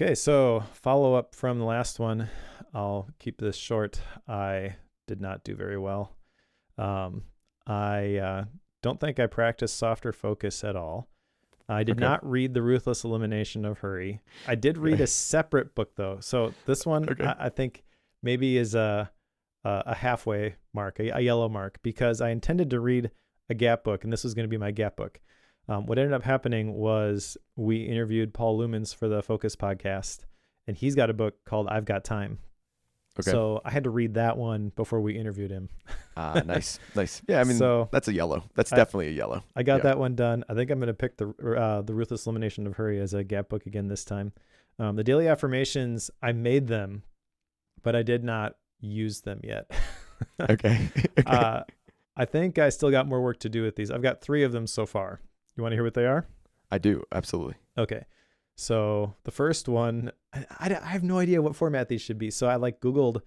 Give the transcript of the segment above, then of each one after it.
Okay, so follow up from the last one. I'll keep this short. I did not do very well. I don't think I practiced softer focus at all. I did Okay. not read The Ruthless Elimination of Hurry. I did read Okay. a separate book though. So this one Okay. I think maybe is a halfway mark, a yellow mark, because I intended to read a gap book, and this was going to be my gap book. What ended up happening was we interviewed Paul Lumens for the Focus podcast, and he's got a book called I've Got Time. Okay. So I had to read that one before we interviewed him. Nice. Nice. Yeah, I mean, So that's a yellow. That's I, definitely a yellow. I got Yeah. that one done. I think I'm going to pick the Ruthless Elimination of Hurry as a gap book again this time. The daily affirmations, I made them, but I did not use them yet. Okay. Okay. I think I still got more work to do with these. I've got 3 of them so far. You want to hear what they are? I do. Absolutely. Okay. So the first one, I have no idea what format these should be. So I Googled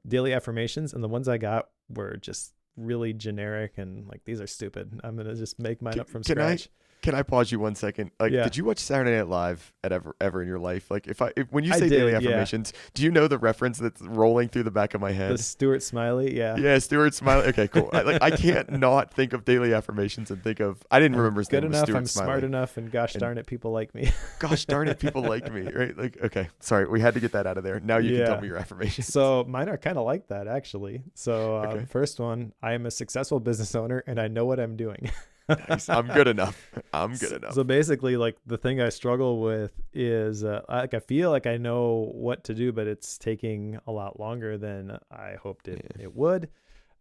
daily affirmations, and the ones I got were just really generic and these are stupid. I'm going to just make mine up from Can I scratch. can I pause you 1 second? Yeah, Did you watch Saturday Night Live at ever in your life? If when you I say daily did. Yeah. affirmations, do you know the reference that's rolling through the back of my The head? Stuart Smiley. Yeah. Yeah, Stuart Smiley. Okay, cool. I can't not think of daily affirmations and think of. I didn't I'm remember his good name was enough. Stuart I'm Smiley. smart enough. And gosh And darn it, people like me. gosh darn it, people like me, right? Okay, sorry, we had to get that out of there. Now you can tell me your affirmations. So mine are kind of like that, actually. So Okay. first one, I am a successful business owner and I know what I'm doing. Nice. I'm good enough. I'm good enough. So basically, the thing I struggle with is I feel like I know what to do, but it's taking a lot longer than I hoped it would.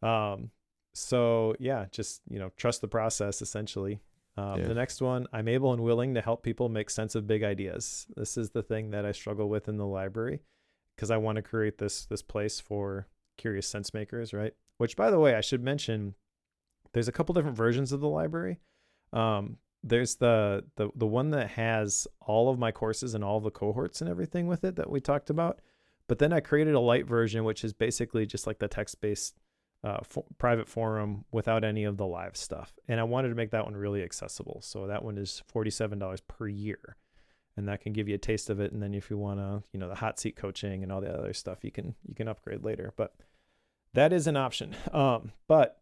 So yeah, just trust the process essentially. The next one, I'm able and willing to help people make sense of big ideas. This is the thing that I struggle with in the library because I want to create this place for curious sense makers, right? Which, by the way, I should mention, there's a couple different versions of the library. There's the one that has all of my courses and all of the cohorts and everything with it that we talked about. But then I created a light version, which is basically just like the text-based private forum without any of the live stuff. And I wanted to make that one really accessible. So that one is $47 per year. And that can give you a taste of it. And then if you want to, the hot seat coaching and all the other stuff, you can upgrade later. But that is an option. But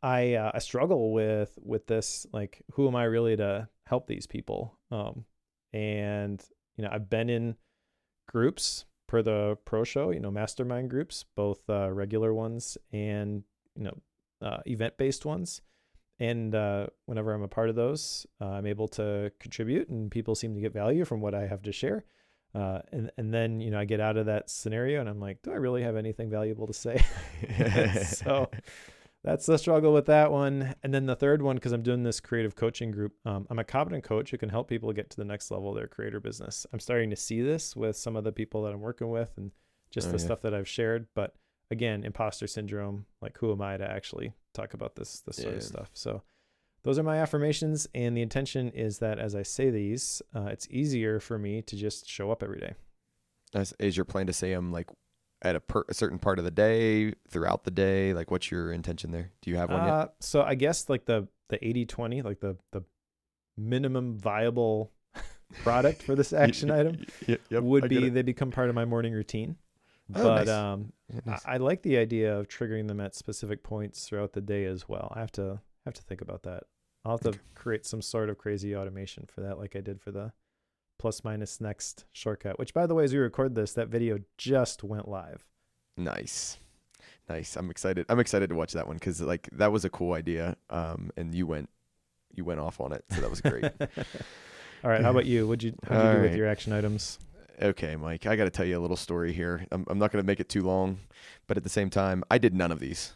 I struggle with this, who am I really to help these people? And I've been in groups per the pro show, mastermind groups, both regular ones and event-based ones. And whenever I'm a part of those, I'm able to contribute, and people seem to get value from what I have to share. And then I get out of that scenario, and I'm like, do I really have anything valuable to say? So that's the struggle with that one. And then the third one, because I'm doing this creative coaching group, I'm a competent coach who can help people get to the next level of their creator business. I'm starting to see this with some of the people that I'm working with and just the stuff that I've shared. But again, imposter syndrome, who am I to actually talk about this sort of stuff? So those are my affirmations. And the intention is that as I say these, it's easier for me to just show up every day. Is your plan to say them at a certain part of the day, throughout the day? What's your intention there? Do you have one yet? So I guess the 80-20, the minimum viable product for this action item would be they become part of my morning routine. But Nice. Nice. I like the idea of triggering them at specific points throughout the day as well. I have to think about that. I'll have to create some sort of crazy automation for that, like I did for the plus minus next shortcut, which, by the way, as we record this, that video just went live. Nice. I'm excited to watch that one, because that was a cool idea. And you went off on it, so that was great. All right, how about you? How'd you do with your action items? Okay, Mike, I got to tell you a little story here. I'm not going to make it too long, but at the same time, I did none of these.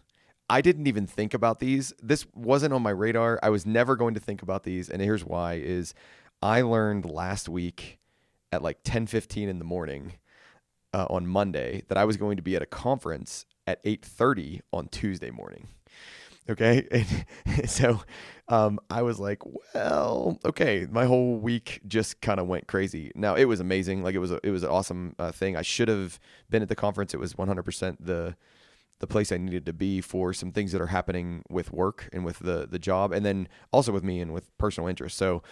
I didn't even think about these. This wasn't on my radar. I was never going to think about these, and here's why: is I learned last week at 10:15 in the morning on Monday that I was going to be at a conference at 8:30 on Tuesday morning. Okay. And so I was like, well, okay. My whole week just kind of went crazy. Now, it was amazing. It was an awesome thing. I should have been at the conference. It was 100% the place I needed to be for some things that are happening with work and with the job, and then also with me and with personal interests. So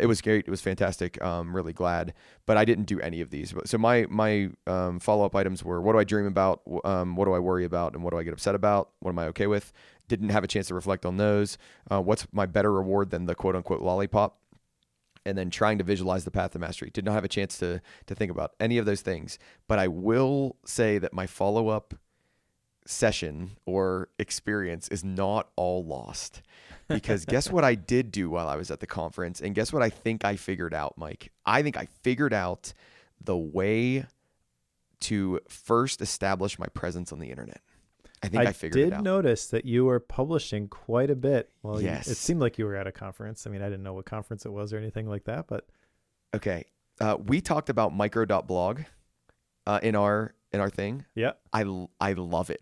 It was great. It was fantastic. Really glad, but I didn't do any of these. So my follow-up items were, what do I dream about? What do I worry about? And what do I get upset about? What am I okay with? Didn't have a chance to reflect on those. What's my better reward than the quote unquote lollipop? And then trying to visualize the path to mastery. Did not have a chance to think about any of those things. But I will say that my follow-up session or experience is not all lost, because guess what I did do while I was at the conference, and guess what I think I figured out, Mike? I think I figured out the way to first establish my presence on the internet. I think I figured it out. I did notice that you were publishing quite a bit. Well, yes. It seemed like you were at a conference. I mean, I didn't know what conference it was or anything like that, but okay. We talked about micro.blog in our thing. Yeah. I love it.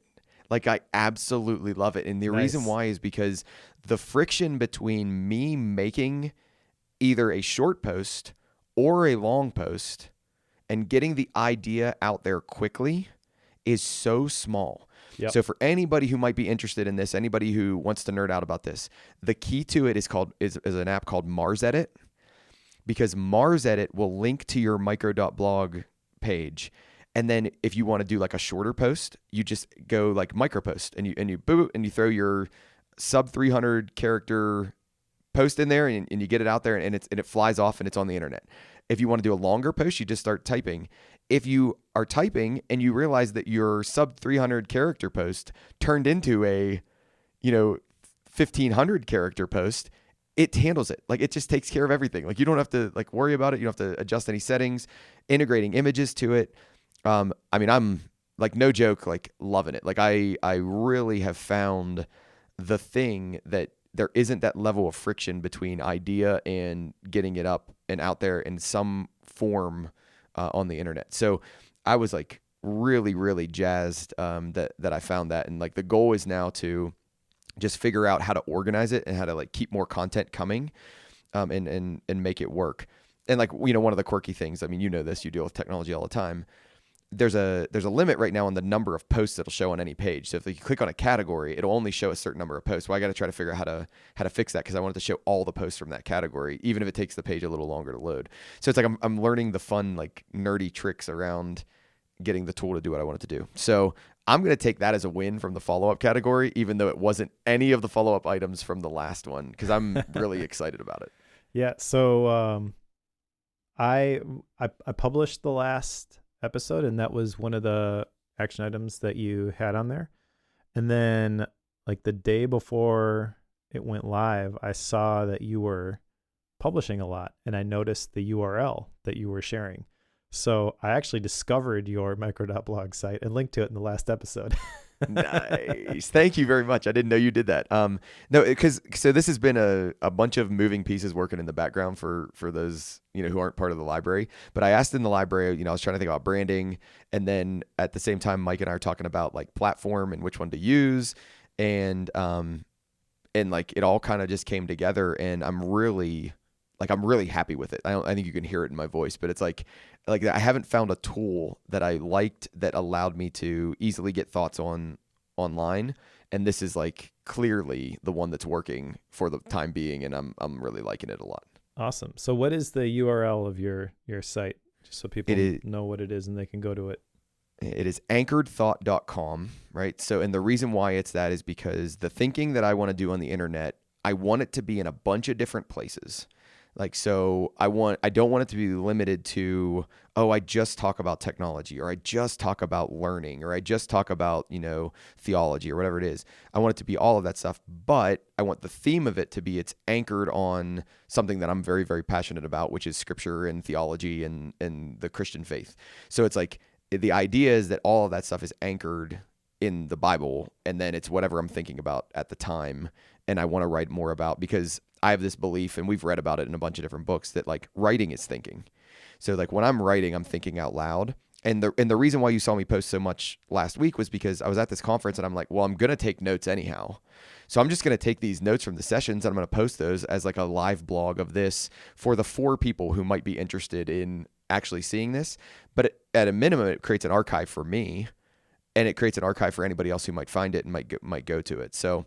Like, I absolutely love it. And the reason why is because the friction between me making either a short post or a long post and getting the idea out there quickly is so small. Yep. So for anybody who might be interested in this, anybody who wants to nerd out about this, the key to it is an app called Mars Edit, because Mars Edit will link to your micro.blog page. And then if you want to do like a shorter post, you just go like micro post and you boot and you throw your sub 300 character post in there and you get it out there and it flies off and it's on the internet. If you want to do a longer post, you just start typing. If you are typing and you realize that your sub 300 character post turned into a, 1,500 character post, it handles it. Like, it just takes care of everything. Like, you don't have to like worry about it. You don't have to adjust any settings, integrating images to it. I mean, I'm like, no joke, like loving it. Like I really have found the thing that there isn't that level of friction between idea and getting it up and out there in some form on the internet. So I was like really, really jazzed that I found that. And like the goal is now to just figure out how to organize it and how to like keep more content coming and make it work. And like, one of the quirky things, I mean, this, you deal with technology all the time. There's a limit right now on the number of posts that'll show on any page. So if you click on a category, it'll only show a certain number of posts. Well, I got to try to figure out how to fix that, because I want it to show all the posts from that category, even if it takes the page a little longer to load. So it's like I'm learning the fun, like nerdy tricks around getting the tool to do what I want it to do. So I'm going to take that as a win from the follow-up category, even though it wasn't any of the follow-up items from the last one, because I'm really excited about it. Yeah. So I published the last episode, and that was one of the action items that you had on there. And then like the day before it went live, I saw that you were publishing a lot, and I noticed the URL that you were sharing. So I actually discovered your micro.blog site and linked to it in the last episode. Nice. Thank you very much. I didn't know you did that. No, so this has been a bunch of moving pieces working in the background for those, who aren't part of the library. But I asked in the library, I was trying to think about branding. And then at the same time, Mike and I are talking about like platform and which one to use. And like it all kind of just came together, and I'm really happy with it. I think you can hear it in my voice, but it's like I haven't found a tool that I liked that allowed me to easily get thoughts online. And this is like clearly the one that's working for the time being. And I'm really liking it a lot. Awesome. So what is the URL of your site? Just so people know what it is and they can go to it. It is anchoredthought.com, right? So, and the reason why it's that is because the thinking that I want to do on the internet, I want it to be in a bunch of different places. Like, so I don't want it to be limited to, I just talk about technology, or I just talk about learning, or I just talk about, theology or whatever it is. I want it to be all of that stuff, but I want the theme of it to be, it's anchored on something that I'm very, very passionate about, which is scripture and theology and the Christian faith. So it's like, the idea is that all of that stuff is anchored in the Bible, and then it's whatever I'm thinking about at the time. And I want to write more about, because I have this belief, and we've read about it in a bunch of different books, that like writing is thinking. So like when I'm writing, I'm thinking out loud. And the reason why you saw me post so much last week was because I was at this conference and I'm like, well, I'm going to take notes anyhow. So I'm just going to take these notes from the sessions and I'm going to post those as like a live blog of this for the 4 people who might be interested in actually seeing this. But at a minimum, it creates an archive for me, and it creates an archive for anybody else who might find it and might go to it. So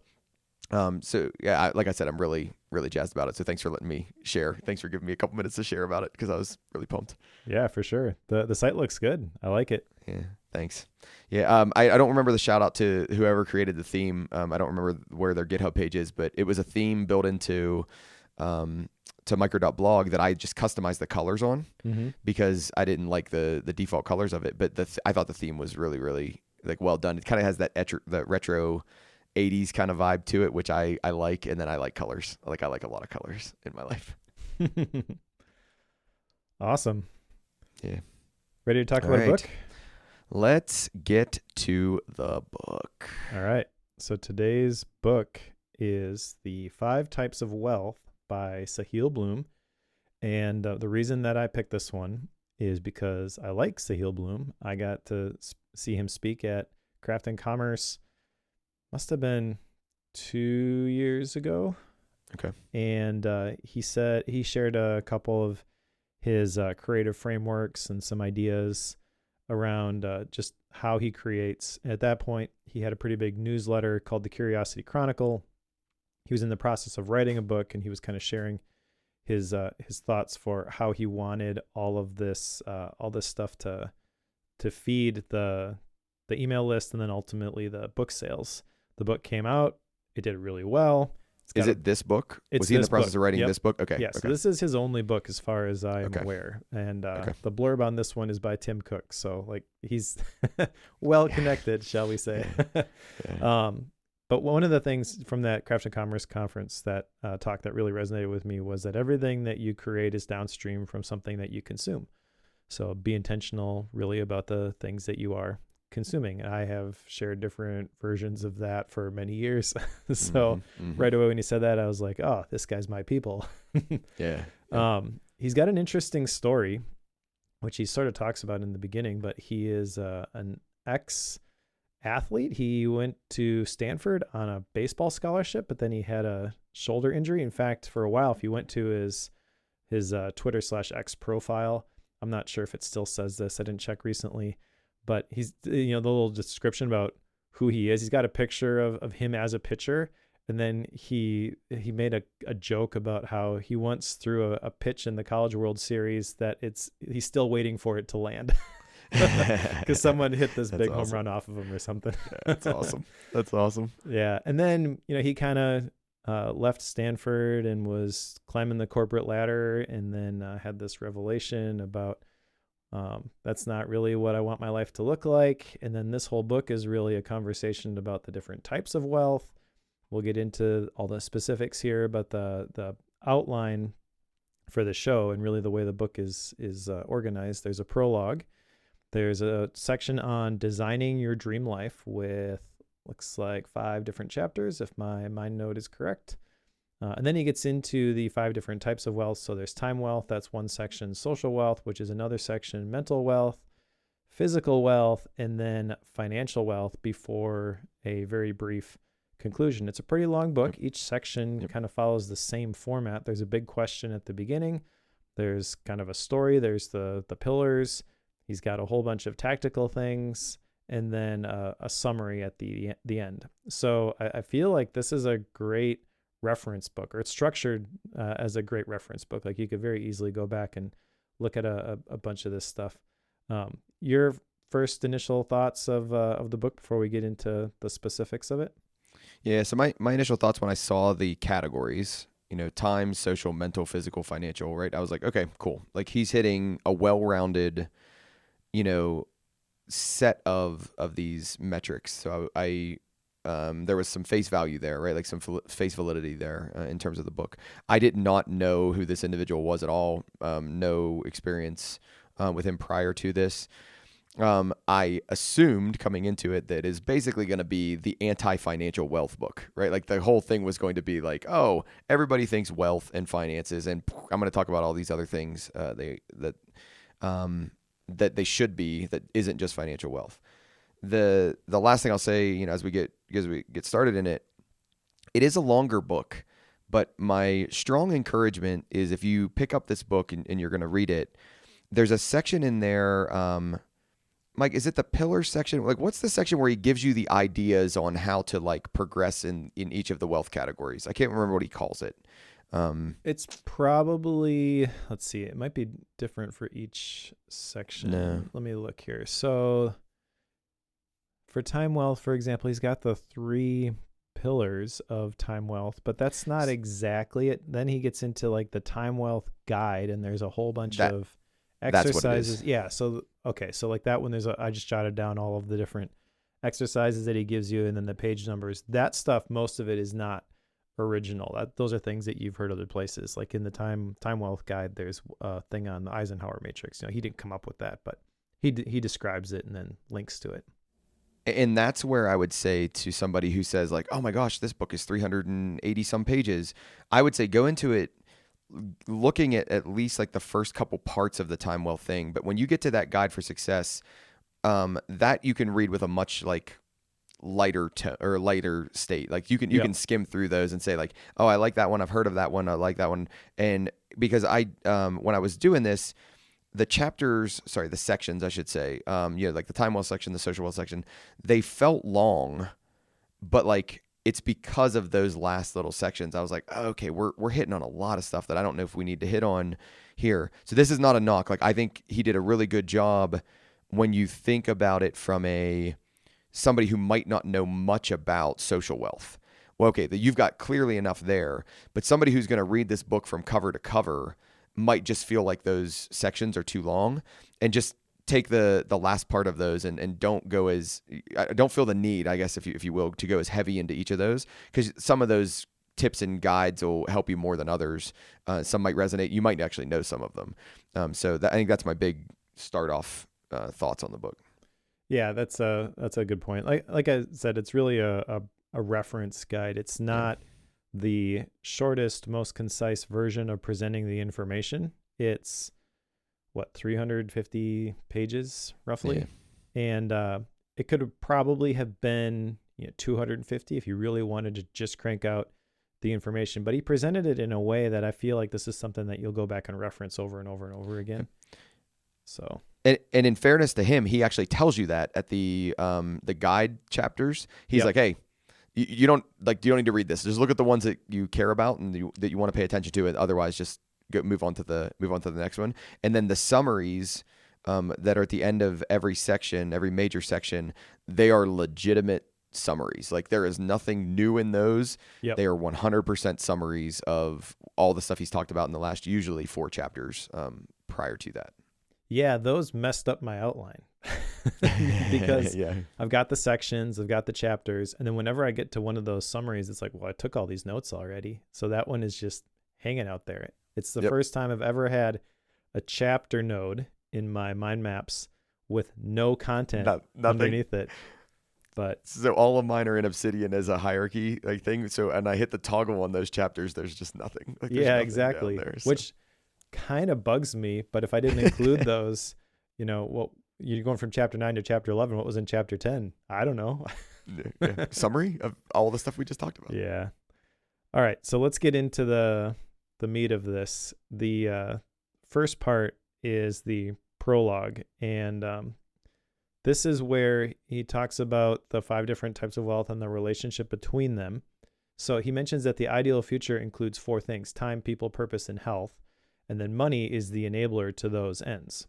yeah, like I said, I'm really, really jazzed about it. So thanks for letting me share. Thanks for giving me a couple minutes to share about it because I was really pumped. Yeah, for sure. The site looks good. I like it. Yeah, thanks. Yeah, I don't remember the shout out to whoever created the theme. I don't remember where their GitHub page is, but it was a theme built into to micro.blog that I just customized the colors on because I didn't like the default colors of it. But I thought the theme was really, really like well done. It kind of has that retro 80s kind of vibe to it, which I like. And then I like colors. I like a lot of colors in my life. Awesome. Yeah. Ready to talk about a book? Let's get to the book. All right. So today's book is The 5 Types of Wealth by Sahil Bloom. And the reason that I picked this one is because I like Sahil Bloom. I got to see him speak at Craft and Commerce. Must have been 2 years ago. Okay. And he shared a couple of his creative frameworks and some ideas around just how he creates. At that point, he had a pretty big newsletter called The Curiosity Chronicle. He was in the process of writing a book, and he was kind of sharing his thoughts for how he wanted all this stuff to feed the email list and then ultimately the book sales. The book came out. It did really well. Is it this book? Was he in the process of writing this book? Okay. Yeah, okay. So this is his only book as far as I am aware. And the blurb on this one is by Tim Cook. So like he's well connected, shall we say. Yeah. But one of the things from that Craft and Commerce conference that talk that really resonated with me was that everything that you create is downstream from something that you consume. So be intentional really about the things that you are consuming. I have shared different versions of that for many years. So right away when he said that, I was like, oh, this guy's my people. Yeah. He's got an interesting story, which he sort of talks about in the beginning, but he is an ex-athlete. He went to Stanford on a baseball scholarship, but then he had a shoulder injury. In fact, for a while, if you went to his Twitter/X profile, I'm not sure if it still says this. I didn't check recently. But he's, the little description about who he is. He's got a picture of him as a pitcher. And then he made a joke about how he once threw a pitch in the College World Series that he's still waiting for it to land because someone hit this big home run off of him or something. That's awesome. That's awesome. Yeah. And then, he kind of left Stanford and was climbing the corporate ladder and then had this revelation about that's not really what I want my life to look like. And then this whole book is really a conversation about the different types of wealth. We'll get into all the specifics here, but the outline for the show and really the way the book is organized. There's a prologue. There's a section on designing your dream life with looks like 5 different chapters, if my mind note is correct. And then he gets into the 5 different types of wealth. So there's time wealth, that's one section, social wealth, which is another section, mental wealth, physical wealth, and then financial wealth before a very brief conclusion. It's a pretty long book. Each section kind of follows the same format. There's a big question at the beginning. There's kind of a story. There's the pillars. He's got a whole bunch of tactical things, and then a summary at the end. So I feel like this is a great reference book, or it's structured as a great reference book. Like you could very easily go back and look at a bunch of this stuff. Your first initial thoughts of the book before we get into the specifics of it? Yeah. So my initial thoughts when I saw the categories, time, social, mental, physical, financial, right? I was like, okay, cool. Like he's hitting a well-rounded, set of these metrics. So I there was some face value there, right? Like some face validity there in terms of the book. I did not know who this individual was at all. No experience with him prior to this. I assumed coming into it that is basically going to be the anti-financial wealth book, right? Like the whole thing was going to be like, oh, everybody thinks wealth and finances, and I'm going to talk about all these other things that they should be, that isn't just financial wealth. The last thing I'll say, as we get started in it, it is a longer book, but my strong encouragement is if you pick up this book and you're going to read it, there's a section in there. Mike, is it the pillar section? Like, what's the section where he gives you the ideas on how to like progress in each of the wealth categories? I can't remember what he calls it. It's probably, let's see, it might be different for each section. No. Let me look here. So for time wealth, for example, he's got the 3 pillars of time wealth, but that's not exactly it. Then he gets into like the time wealth guide, and there's a whole bunch of exercises. That's what it is. Yeah. So, okay. So like that one, I just jotted down all of the different exercises that he gives you, and then the page numbers. That stuff, most of it is not original. Those are things that you've heard other places. Like in the time wealth guide, there's a thing on the Eisenhower matrix. He didn't come up with that, but he describes it and then links to it. And that's where I would say to somebody who says like, oh my gosh, this book is 380 some pages. I would say go into it looking at least like the first couple parts of the time wealth thing. But when you get to that guide for success, that you can read with a much like lighter state. Like you can skim through those and say like, oh, I like that one. I've heard of that one. I like that one. And because when I was doing this, the sections, I should say, like the time wealth section, the social wealth section, they felt long, but like it's because of those last little sections. I was like, oh, okay, we're hitting on a lot of stuff that I don't know if we need to hit on here. So this is not a knock. Like I think he did a really good job when you think about it from somebody who might not know much about social wealth. Well, okay, you've got clearly enough there, but somebody who's going to read this book from cover to cover might just feel like those sections are too long, and just take the last part of those and don't feel the need, I guess, if you will, to go as heavy into each of those, because some of those tips and guides will help you more than others. Some might resonate. You might actually know some of them. I think that's my big start off thoughts on the book. Yeah, that's a good point. Like I said, it's really a reference guide. It's not the shortest, most concise version of presenting the information. It's 350 pages roughly, and it could probably have been 250 if you really wanted to just crank out the information. But he presented it in a way that I feel like this is something that you'll go back and reference over and over and over again. So. And in fairness to him, he actually tells you that at the guide chapters. He's like, hey, you don't need to read this. Just look at the ones that you care about and that you want to pay attention to. It. Otherwise, just move on to the next one. And then the summaries that are at the end of every section, every major section, they are legitimate summaries. Like there is nothing new in those. Yep. They are 100% summaries of all the stuff he's talked about in the last usually 4 chapters prior to that. Yeah, those messed up my outline because I've got the sections, I've got the chapters, and then whenever I get to one of those summaries, it's like, well, I took all these notes already. So that one is just hanging out there. It's the first time I've ever had a chapter node in my mind maps with no content underneath it. But so all of mine are in Obsidian as a hierarchy thing. So, and I hit the toggle on those chapters, there's just nothing. There's nothing exactly. There, so. Which kind of bugs me, but if I didn't include those, you're going from chapter 9 to chapter 11, what was in chapter 10? I don't know. Summary of all the stuff we just talked about. Yeah. All right, so let's get into the meat of this. The first part is the prologue, and this is where he talks about the 5 different types of wealth and the relationship between them. So he mentions that the ideal future includes 4 things: time, people, purpose, and health. And then money is the enabler to those ends.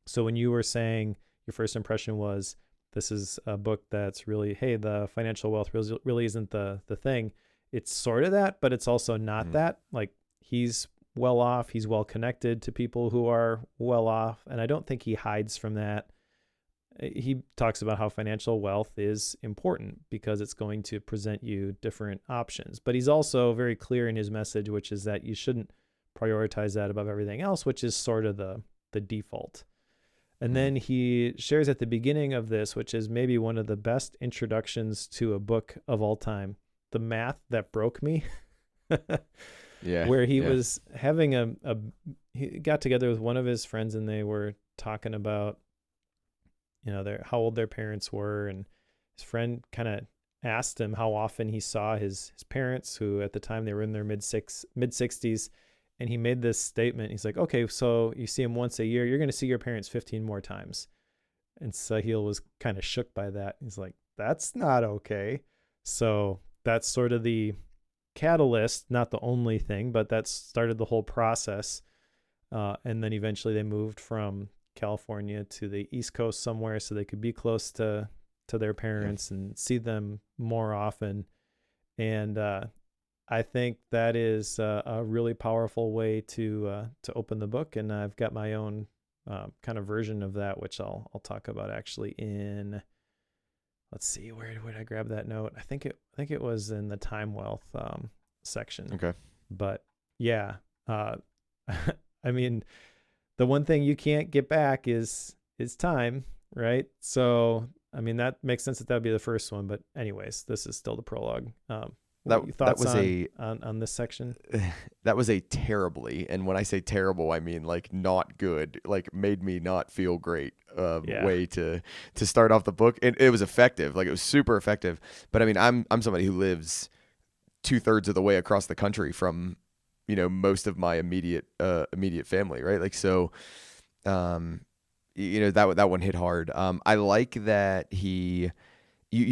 So when you were saying your first impression was this is a book that's really, hey, the financial wealth really isn't the thing. It's sort of that, but it's also not that. Like he's well off. He's well connected to people who are well off. And I don't think he hides from that. He talks about how financial wealth is important because it's going to present you different options. But he's also very clear in his message, which is that you shouldn't prioritize that above everything else, which is sort of the default. And then he shares at the beginning of this, which is maybe one of the best introductions to a book of all time, The Math That Broke Me. Where he was having he got together with one of his friends and they were talking about, how old their parents were. And his friend kind of asked him how often he saw his parents, who at the time they were in their mid 60s. And he made this statement. He's like, okay, so you see him once a year. You're going to see your parents 15 more times. And Sahil was kind of shook by that. He's like, that's not okay. So that's sort of the catalyst, not the only thing, but that started the whole process. And then eventually they moved from California to the East Coast somewhere so they could be close to their parents and see them more often. And I think that is a really powerful way to open the book. And I've got my own kind of version of that, which I'll talk about actually in, let's see, where did I grab that note? I think it was in the Time Wealth section. Okay. But yeah, I mean, the one thing you can't get back is time, right? So, I mean, that makes sense that would be the first one. But anyways, this is still the prologue. Thoughts on this section? That was a terribly, and when I say terrible, I mean like not good, like made me not feel great way to start off the book. And it was effective, like it was super effective. But I mean, I'm somebody who lives 2/3 of the way across the country from, most of my immediate family, right? Like, so, that one hit hard. I like that you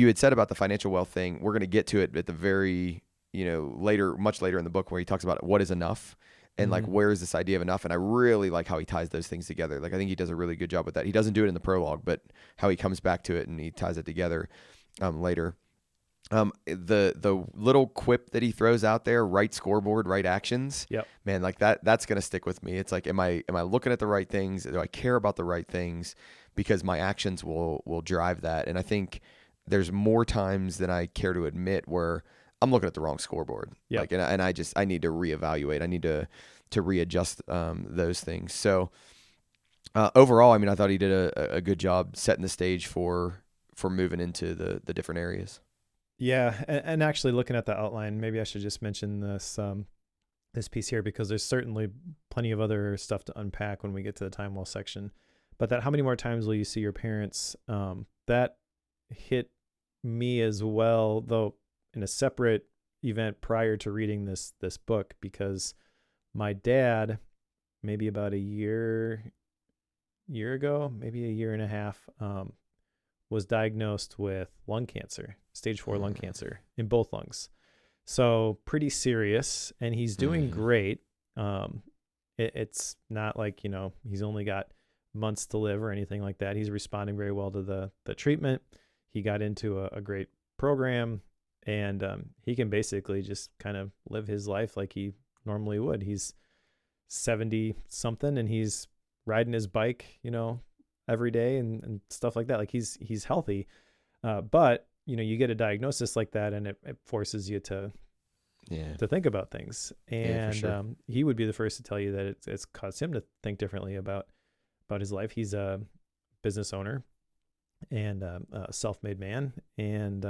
had said about the financial wealth thing. We're going to get to it at the very, much later in the book, where he talks about what is enough and like, where is this idea of enough? And I really like how he ties those things together. Like, I think he does a really good job with that. He doesn't do it in the prologue, but how he comes back to it and he ties it together later. The little quip that he throws out there, right scoreboard, right actions. Yep. Man, like that's going to stick with me. It's like, am I looking at the right things? Do I care about the right things? Because my actions will drive that. And I think there's more times than I care to admit where I'm looking at the wrong scoreboard. Yep. Like, and I need to reevaluate. I need to readjust those things. So overall, I mean, I thought he did a good job setting the stage for moving into the different areas. Yeah, and actually looking at the outline, maybe I should just mention this piece here, because there's certainly plenty of other stuff to unpack when we get to the Time Well section. But that how many more times will you see your parents? That hit me as well, though in a separate event prior to reading this book, because my dad, maybe about a year ago, maybe a year and a half, was diagnosed with lung cancer, stage 4 lung cancer in both lungs. So pretty serious, and he's doing great. It's not like, he's only got months to live or anything like that. He's responding very well to the treatment. He got into a great program, and he can basically just kind of live his life like he normally would. He's 70 something, and he's riding his bike, every day and stuff like that. Like he's healthy. But you get a diagnosis like that, and it forces you to think about things. And sure. He would be the first to tell you that it's caused him to think differently about his life. He's a business owner and a self-made man. And,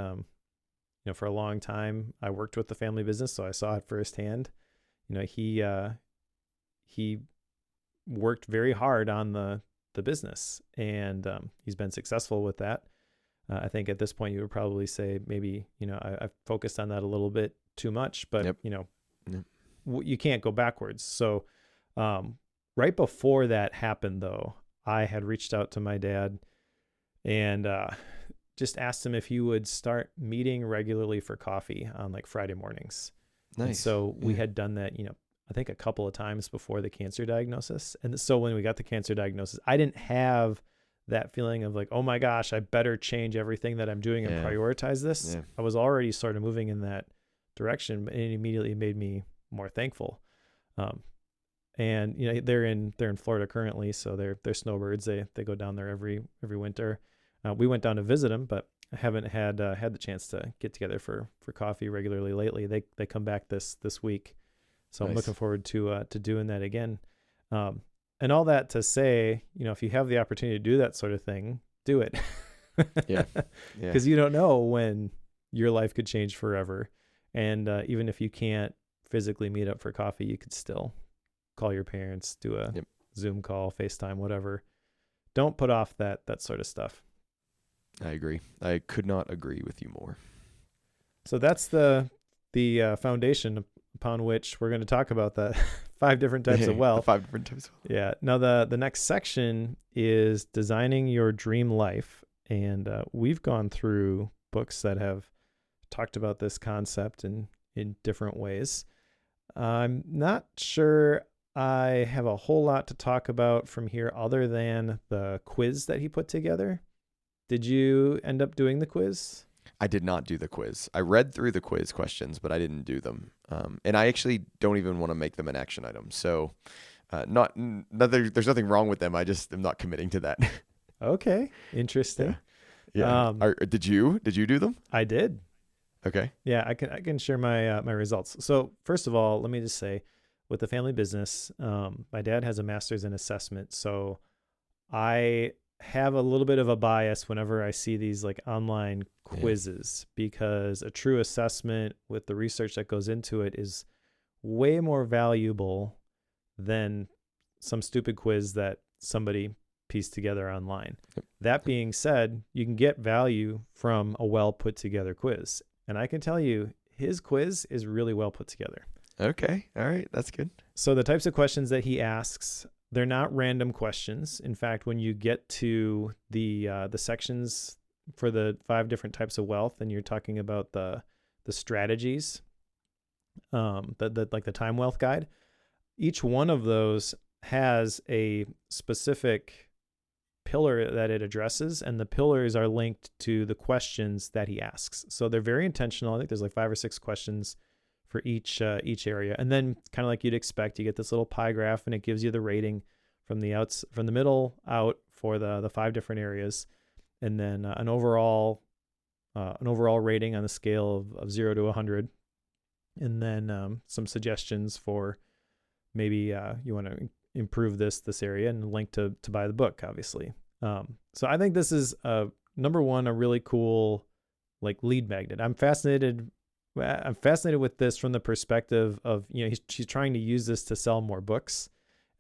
for a long time I worked with the family business, so I saw it firsthand. He worked very hard on the business, and he's been successful with that. I think at this point you would probably say maybe, I've focused on that a little bit too much, but you can't go backwards. So right before that happened, though, I had reached out to my dad and just asked him if he would start meeting regularly for coffee on like Friday mornings. Nice. And so we had done that, I think a couple of times before the cancer diagnosis. And so when we got the cancer diagnosis, I didn't have that feeling of like, oh my gosh, I better change everything that I'm doing and prioritize this. Yeah. I was already sort of moving in that direction, and it immediately made me more thankful. And they're in Florida currently, so they're snowbirds. They go down there every winter. We went down to visit them, but I haven't had the chance to get together for coffee regularly lately. They come back this week. So nice. I'm looking forward to doing that again. And all that to say, if you have the opportunity to do that sort of thing, do it. Yeah. Because you don't know when your life could change forever. And even if you can't physically meet up for coffee, you could still call your parents, do a Zoom call, FaceTime, whatever. Don't put off that sort of stuff. I agree. I could not agree with you more. So that's the foundation upon which we're going to talk about the 5 different types of wealth. 5 different types of wealth. Yeah. Now the next section is designing your dream life. And we've gone through books that have talked about this concept in in different ways. I'm not sure I have a whole lot to talk about from here other than the quiz that he put together. Did you end up doing the quiz? I did not do the quiz. I read through the quiz questions, but I didn't do them. And I actually don't even want to make them an action item. So there's nothing wrong with them. I just am not committing to that. Okay. Interesting. Yeah. Did you do them? I did. Okay. Yeah, I can share my my results. So first of all, let me just say, with the family business, my dad has a master's in assessment, so I have a little bit of a bias whenever I see these like online quizzes, because a true assessment with the research that goes into it is way more valuable than some stupid quiz that somebody pieced together online. Yep. That being said, you can get value from a well put together quiz. And I can tell you, his quiz is really well put together. Okay. All right. That's good. So the types of questions that he asks, they're not random questions. In fact, when you get to the sections for the 5 different types of wealth, and you're talking about the strategies, like the time wealth guide, each one of those has a specific pillar that it addresses, and the pillars are linked to the questions that he asks. So they're very intentional. I think there's like 5 or 6 questions for each area, and then kind of like you'd expect, you get this little pie graph, and it gives you the rating from the middle out for the 5 different areas, and then an overall rating on the scale of 0 to 100, and then some suggestions for maybe you want to improve this area, and a link to buy the book, obviously. So I think this is number one, a really cool like lead magnet. I'm fascinated with this from the perspective of, she's trying to use this to sell more books.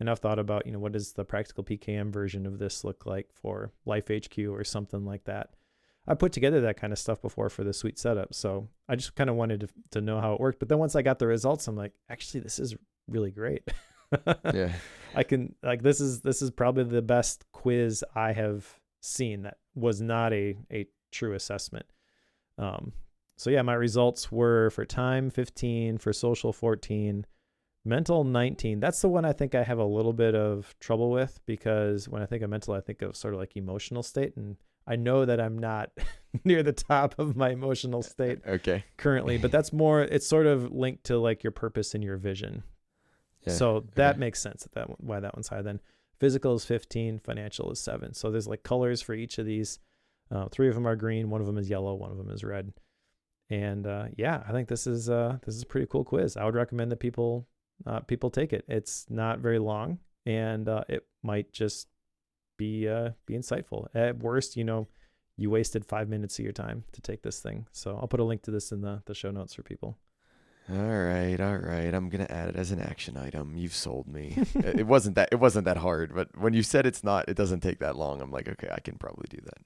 And I've thought about, what does the practical PKM version of this look like for Life HQ or something like that. I put together that kind of stuff before for the Suite setup. So I just kind of wanted to know how it worked. But then once I got the results, I'm like, actually, this is really great. Yeah. I can, like, this is probably the best quiz I have seen that was not a true assessment. So yeah, my results were for time 15, for social 14, mental 19. That's the one I think I have a little bit of trouble with, because when I think of mental, I think of sort of like emotional state, and I know that I'm not near the top of my emotional state currently, but that's more, it's sort of linked to like your purpose and your vision. Yeah, so that makes sense why that one's higher. Then physical is 15, financial is 7. So there's like colors for each of these. 3 of them are green, 1 of them is yellow, 1 of them is red. And I think this is a pretty cool quiz. I would recommend that people take it. It's not very long, and it might just be insightful. At worst, you wasted 5 minutes of your time to take this thing. So I'll put a link to this in the show notes for people. All right. I'm gonna add it as an action item. You've sold me. It wasn't that hard, but when you said it doesn't take that long, I'm like, okay, I can probably do that.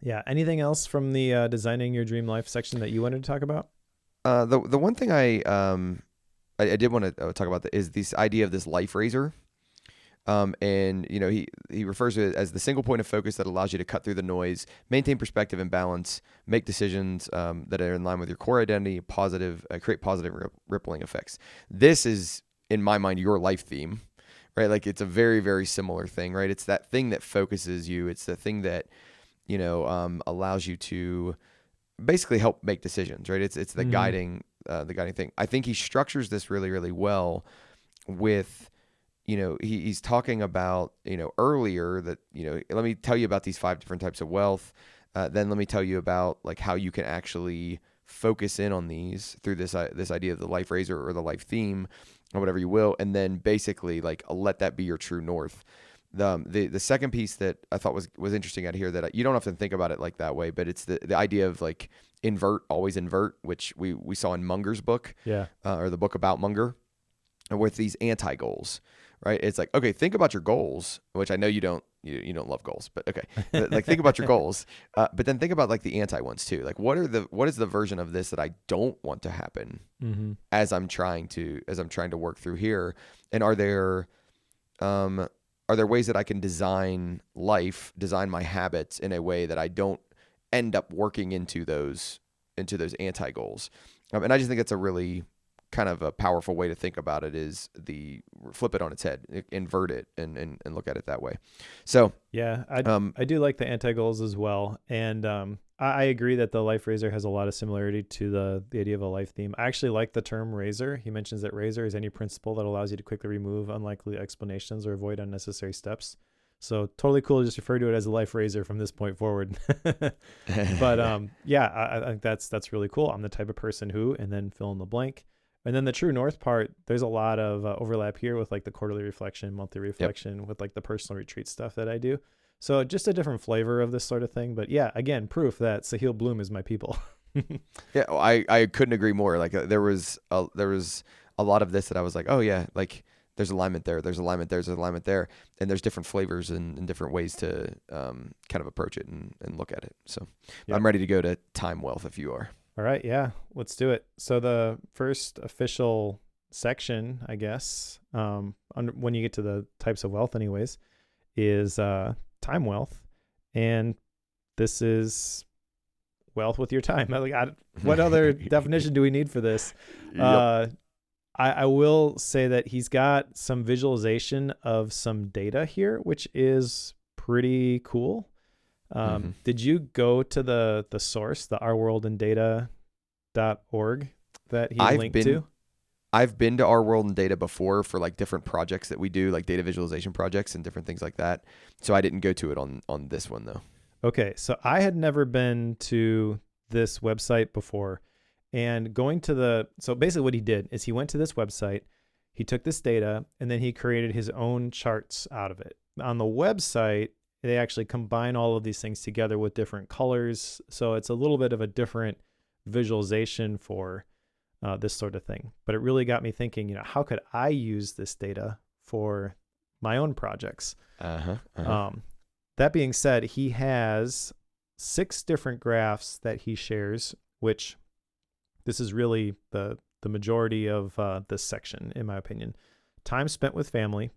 Yeah. Anything else from the designing your dream life section that you wanted to talk about? The one thing I did want to talk about is this idea of this life razor. And he refers to it as the single point of focus that allows you to cut through the noise, maintain perspective and balance, make decisions that are in line with your core identity, create positive rippling effects. This is, in my mind, your life theme, right? Like, it's a very, very similar thing, right? It's that thing that focuses you. It's the thing that allows you to basically help make decisions, right? It's the guiding thing. I think he structures this really, really well with. He's talking about, earlier that, let me tell you about these 5 different types of wealth. Then let me tell you about like how you can actually focus in on these through this idea of the life razor or the life theme or whatever you will. And then basically like let that be your true north. The second piece that I thought was interesting out here that you don't often think about it like that way, but it's the idea of like always invert, which we saw in Munger's book, or the book about Munger, with these anti-goals. Right. It's like, okay, think about your goals, which I know you don't love goals, but okay. Like, think about your goals. But then think about like the anti ones too. Like, what is the version of this that I don't want to happen as I'm trying to work through here? And are there ways that I can design my habits in a way that I don't end up working into those those anti-goals. And I just think that's a really kind of a powerful way to think about it, is the flip it on its head, invert it, and look at it that way. So yeah, I do like the anti-goals as well. And I agree that the life razor has a lot of similarity to the idea of a life theme. I actually like the term razor. He mentions that razor is any principle that allows you to quickly remove unlikely explanations or avoid unnecessary steps. So totally cool to just refer to it as a life razor from this point forward. But yeah, I think that's really cool. I'm the type of person who, and then fill in the blank. And then the true north part, there's a lot of overlap here with like the quarterly reflection, monthly reflection, with like the personal retreat stuff that I do. So just a different flavor of this sort of thing. But yeah, again, proof that Sahil Bloom is my people. Yeah, I couldn't agree more. Like there was a lot of this that I was like, oh yeah, like there's alignment there, there's alignment there, there's alignment there, and there's different flavors and different ways to kind of approach it and look at it. So yep. I'm ready to go to time wealth if you are. All right, yeah, let's do it. So the first official section, I guess, when you get to the types of wealth anyways, is time wealth. And this is wealth with your time. What other definition do we need for this? Yep. I will say that he's got some visualization of some data here, which is pretty cool. Did you go to the source, the ourworldanddata.org that he linked to? I've been to Our World and Data before for like different projects that we do, like data visualization projects and different things like that. So I didn't go to it on this one though. Okay. So I had never been to this website before, and so basically what he did is he went to this website, he took this data, and then he created his own charts out of it. On the website, they actually combine all of these things together with different colors. So it's a little bit of a different visualization for this sort of thing. But it really got me thinking, how could I use this data for my own projects? That being said, he has 6 different graphs that he shares, which this is really the majority of this section, in my opinion. Time spent with family,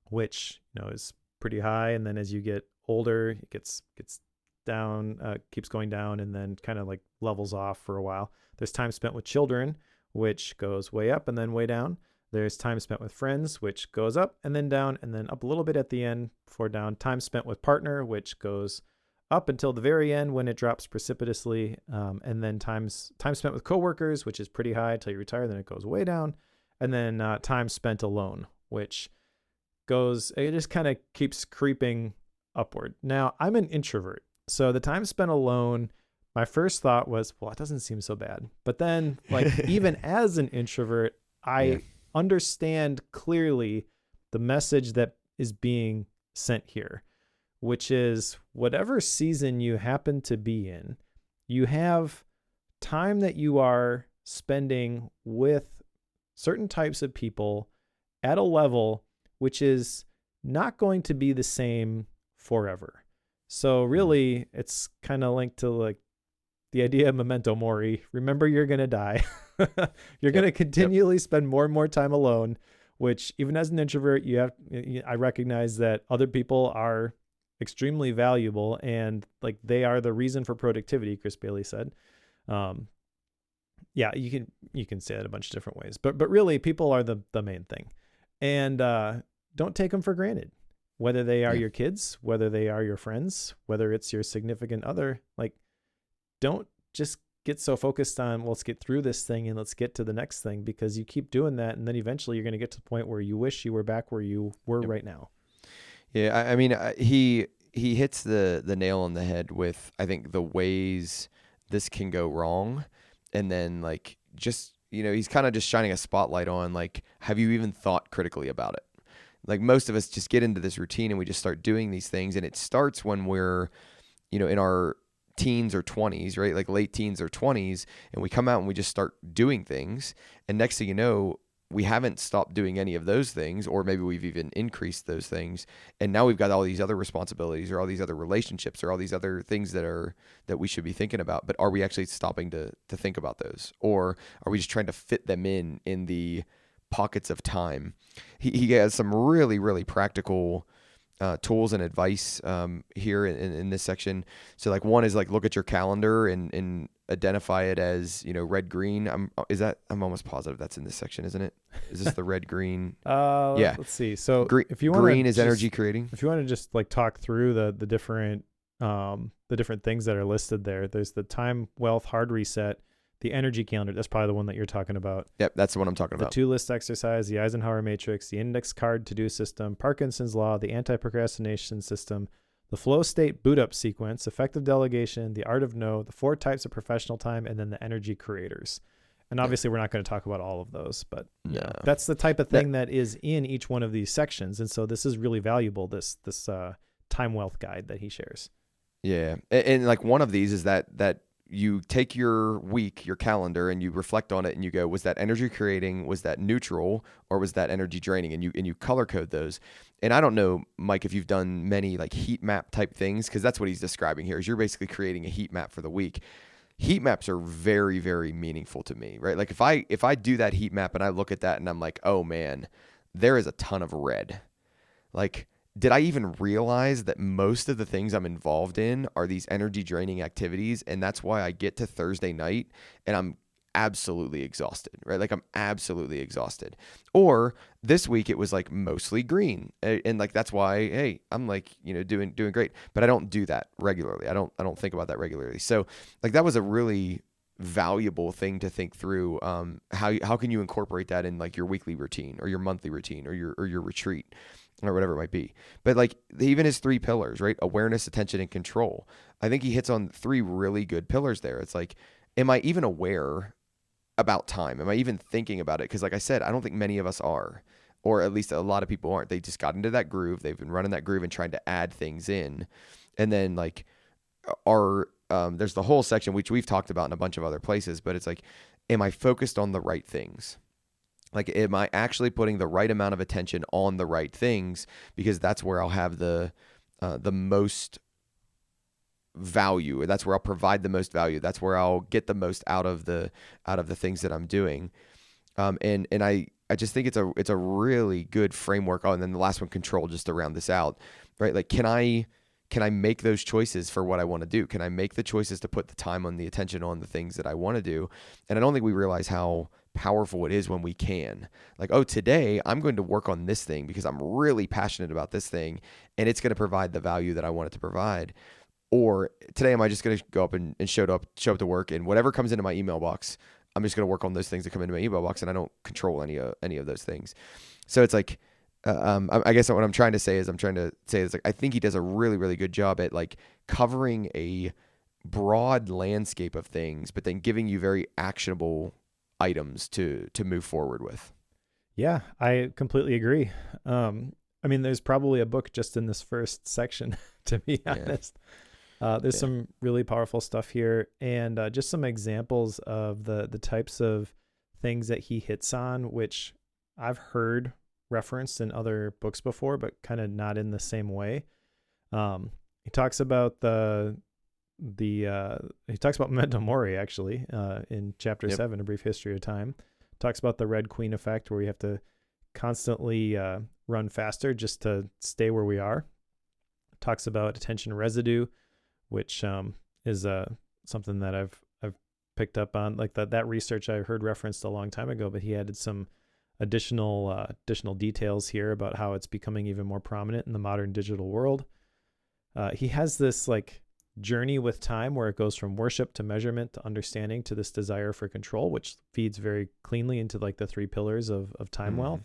which is pretty high, and then as you get older, it gets down, keeps going down, and then kind of like levels off for a while. There's time spent with children, which goes way up and then way down. There's time spent with friends, which goes up and then down and then up a little bit at the end before down. Time spent with partner, which goes up until the very end when it drops precipitously. And then time spent with coworkers, which is pretty high until you retire. Then it goes way down. And then time spent alone, which it just kind of keeps creeping upward. Now, I'm an introvert. So the time spent alone, my first thought was, well, it doesn't seem so bad. But then, even as an introvert, I understand clearly the message that is being sent here, which is whatever season you happen to be in, you have time that you are spending with certain types of people at a level which is not going to be the same forever. So really, it's kind of linked to the idea of memento mori. Remember, you're going to die. You're going to continually spend more and more time alone, which even as an introvert, I recognize that other people are extremely valuable and they are the reason for productivity, Chris Bailey said. Yeah, you can say that a bunch of different ways, but really people are the main thing. And don't take them for granted, whether they are your kids, whether they are your friends, whether it's your significant other. Don't just get so focused on, let's get through this thing and let's get to the next thing, because you keep doing that. And then eventually you're going to get to the point where you wish you were back where you were right now. Yeah. I mean, he hits the nail on the head with, I think, the ways this can go wrong. And then he's kind of just shining a spotlight on, have you even thought critically about it? Most of us just get into this routine and we just start doing these things. And it starts when we're, in our teens or 20s, right? Late teens or 20s. And we come out and we just start doing things. And next thing you know, we haven't stopped doing any of those things, or maybe we've even increased those things. And now we've got all these other responsibilities or all these other relationships or all these other things that we should be thinking about. But are we actually stopping to think about those? Or are we just trying to fit them in the pockets of time? He has some really, really practical tools and advice here in this section. So like one is like look at your calendar and identify it as, you know, red, green. I'm almost positive that's in this section, isn't it? Is this the red, green? Yeah. Let's see. So if you want green is energy creating. If you want to just like talk through the different things that are listed there, there's the time, wealth, hard reset, the energy calendar. That's probably the one that you're talking about. Yep, that's the one I'm talking about. The 2-list exercise, the Eisenhower matrix, the index card to-do system, Parkinson's law, the anti-procrastination system, the flow state boot up sequence, effective delegation, the art of no, the 4 types of professional time, and then the energy creators. And obviously we're not going to talk about all of those, but that's the type of thing that is in each one of these sections. And so this is really valuable, this time wealth guide that he shares. Yeah. And like one of these is that you take your week, your calendar, and you reflect on it and you go, was that energy creating, was that neutral, or was that energy draining? And you color code those. And I don't know, Mike, if you've done many like heat map type things, because that's what he's describing here is you're basically creating a heat map for the week. Heat maps are very, very meaningful to me, right? Like if I do that heat map and I look at that and I'm like, oh man, there is a ton of red. Like, did I even realize that most of the things I'm involved in are these energy draining activities? And that's why I get to Thursday night and I'm absolutely exhausted, right? Like I'm absolutely exhausted. Or this week it was like mostly green. And like, that's why, hey, I'm like, you know, doing great, but I don't do that regularly. I don't think about that regularly. So like, that was a really valuable thing to think through. How can you incorporate that in like your weekly routine or your monthly routine or your retreat or whatever it might be. But like even his 3 pillars, right? Awareness, attention, and control. I think he hits on 3 really good pillars there. It's like, am I even aware about time? Am I even thinking about it? Because like I said, I don't think many of us are, or at least a lot of people aren't. They just got into that groove. They've been running that groove and trying to add things in. And then like there's the whole section, which we've talked about in a bunch of other places, but it's like, am I focused on the right things? Like, am I actually putting the right amount of attention on the right things? Because that's where I'll have the most value. That's where I'll provide the most value. That's where I'll get the most out of the things that I'm doing. And I just think it's a really good framework. Oh, and then the last one, control, just to round this out, right? Like, can I make those choices for what I want to do? Can I make the choices to put the time on the attention on the things that I want to do? And I don't think we realize how powerful it is when we can. Like, oh, today I'm going to work on this thing because I'm really passionate about this thing and it's going to provide the value that I want it to provide. Or today, am I just going to go up and show up to work, and whatever comes into my email box, I'm just going to work on those things that come into my email box, and I don't control any of those things. So it's like, I guess what I'm trying to say is like, I think he does a really, really good job at like covering a broad landscape of things, but then giving you very actionable items to move forward with. Yeah, I completely agree. I mean, there's probably a book just in this first section, to be honest. There's some really powerful stuff here, and just some examples of the types of things that he hits on, which I've heard referenced in other books before, but kind of not in the same way. He talks about he talks about memento mori, actually, in chapter 7, A Brief History of Time. Talks about the Red Queen effect, where we have to constantly run faster just to stay where we are. Talks about attention residue, which is something that I've picked up on. Like that research I heard referenced a long time ago, but he added some additional details here about how it's becoming even more prominent in the modern digital world. He has this like journey with time where it goes from worship to measurement to understanding to this desire for control, which feeds very cleanly into like the 3 pillars of time wealth.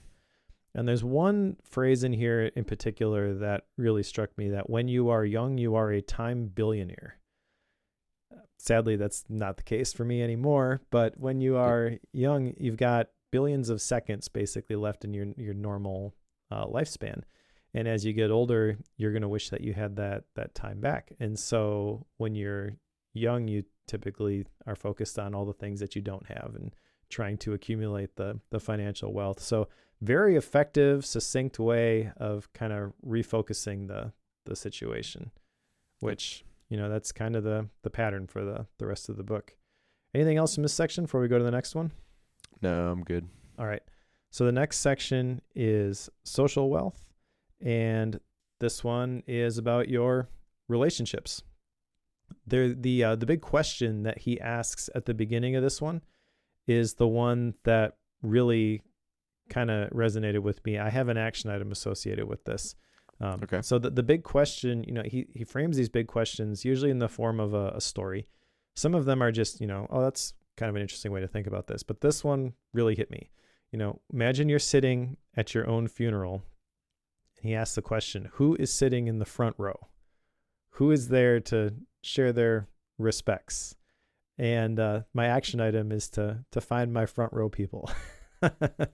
And there's one phrase in here in particular that really struck me, that when you are young, you are a time billionaire. Sadly, that's not the case for me anymore. But when you are young, you've got billions of seconds basically left in your normal lifespan. And as you get older, you're going to wish that you had that time back. And so when you're young, you typically are focused on all the things that you don't have and trying to accumulate the financial wealth. So very effective, succinct way of kind of refocusing the situation, which, you know, that's kind of the pattern for the rest of the book. Anything else in this section before we go to the next one? No, I'm good. All right. So the next section is social wealth. And this one is about your relationships. The big question that he asks at the beginning of this one is the one that really kind of resonated with me. I have an action item associated with this. Okay. So the big question, he frames these big questions usually in the form of a story. Some of them are just, oh, that's kind of an interesting way to think about this. But this one really hit me. Imagine you're sitting at your own funeral. And he asks the question, who is sitting in the front row? Who is there to share their respects? And my action item is to find my front row people.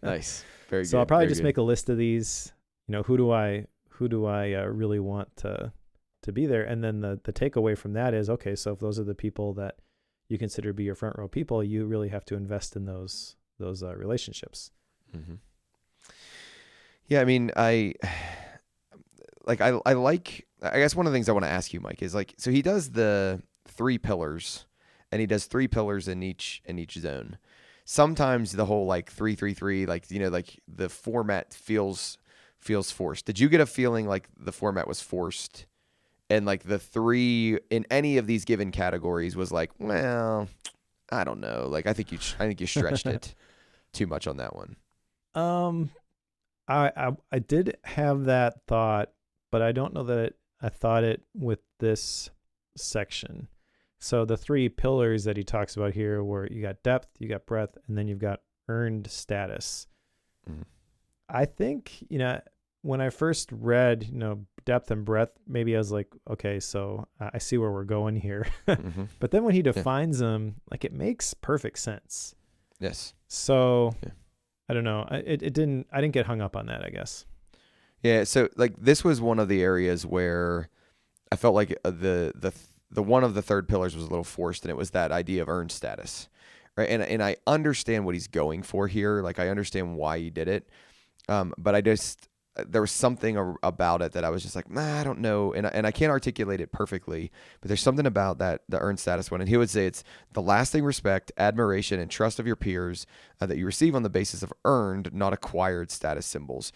Nice. Very good. So I'll probably just make a list of these. Who do I really want to be there? And then the takeaway from that is, okay, so if those are the people that you consider to be your front row people, you really have to invest in those relationships. Mm-hmm. Yeah, I mean, I guess one of the things I want to ask you, Mike, is so he does the 3 pillars, and he does 3 pillars in each zone. Sometimes the whole 3-3-3, the format feels forced. Did you get a feeling like the format was forced, and the 3 in any of these given categories was well, I don't know. I think you stretched it too much on that one. I did have that thought, but I don't know that I thought it with this section. So the 3 pillars that he talks about here were you got depth, you got breadth, and then you've got earned status. Mm-hmm. I think, when I first read, depth and breadth, maybe I was like, okay, so I see where we're going here. Mm-hmm. But then when he defines them, it makes perfect sense. Yes. So I don't know. I didn't get hung up on that, I guess. Yeah. So this was one of the areas where I felt like the one of the 3rd pillars was a little forced, and it was that idea of earned status, right? And I understand what he's going for here. I understand why he did it. But there was something about it that I was just I don't know. And I can't articulate it perfectly, but there's something about the earned status one. And he would say it's the lasting respect, admiration, and trust of your peers that you receive on the basis of earned, not acquired status symbols.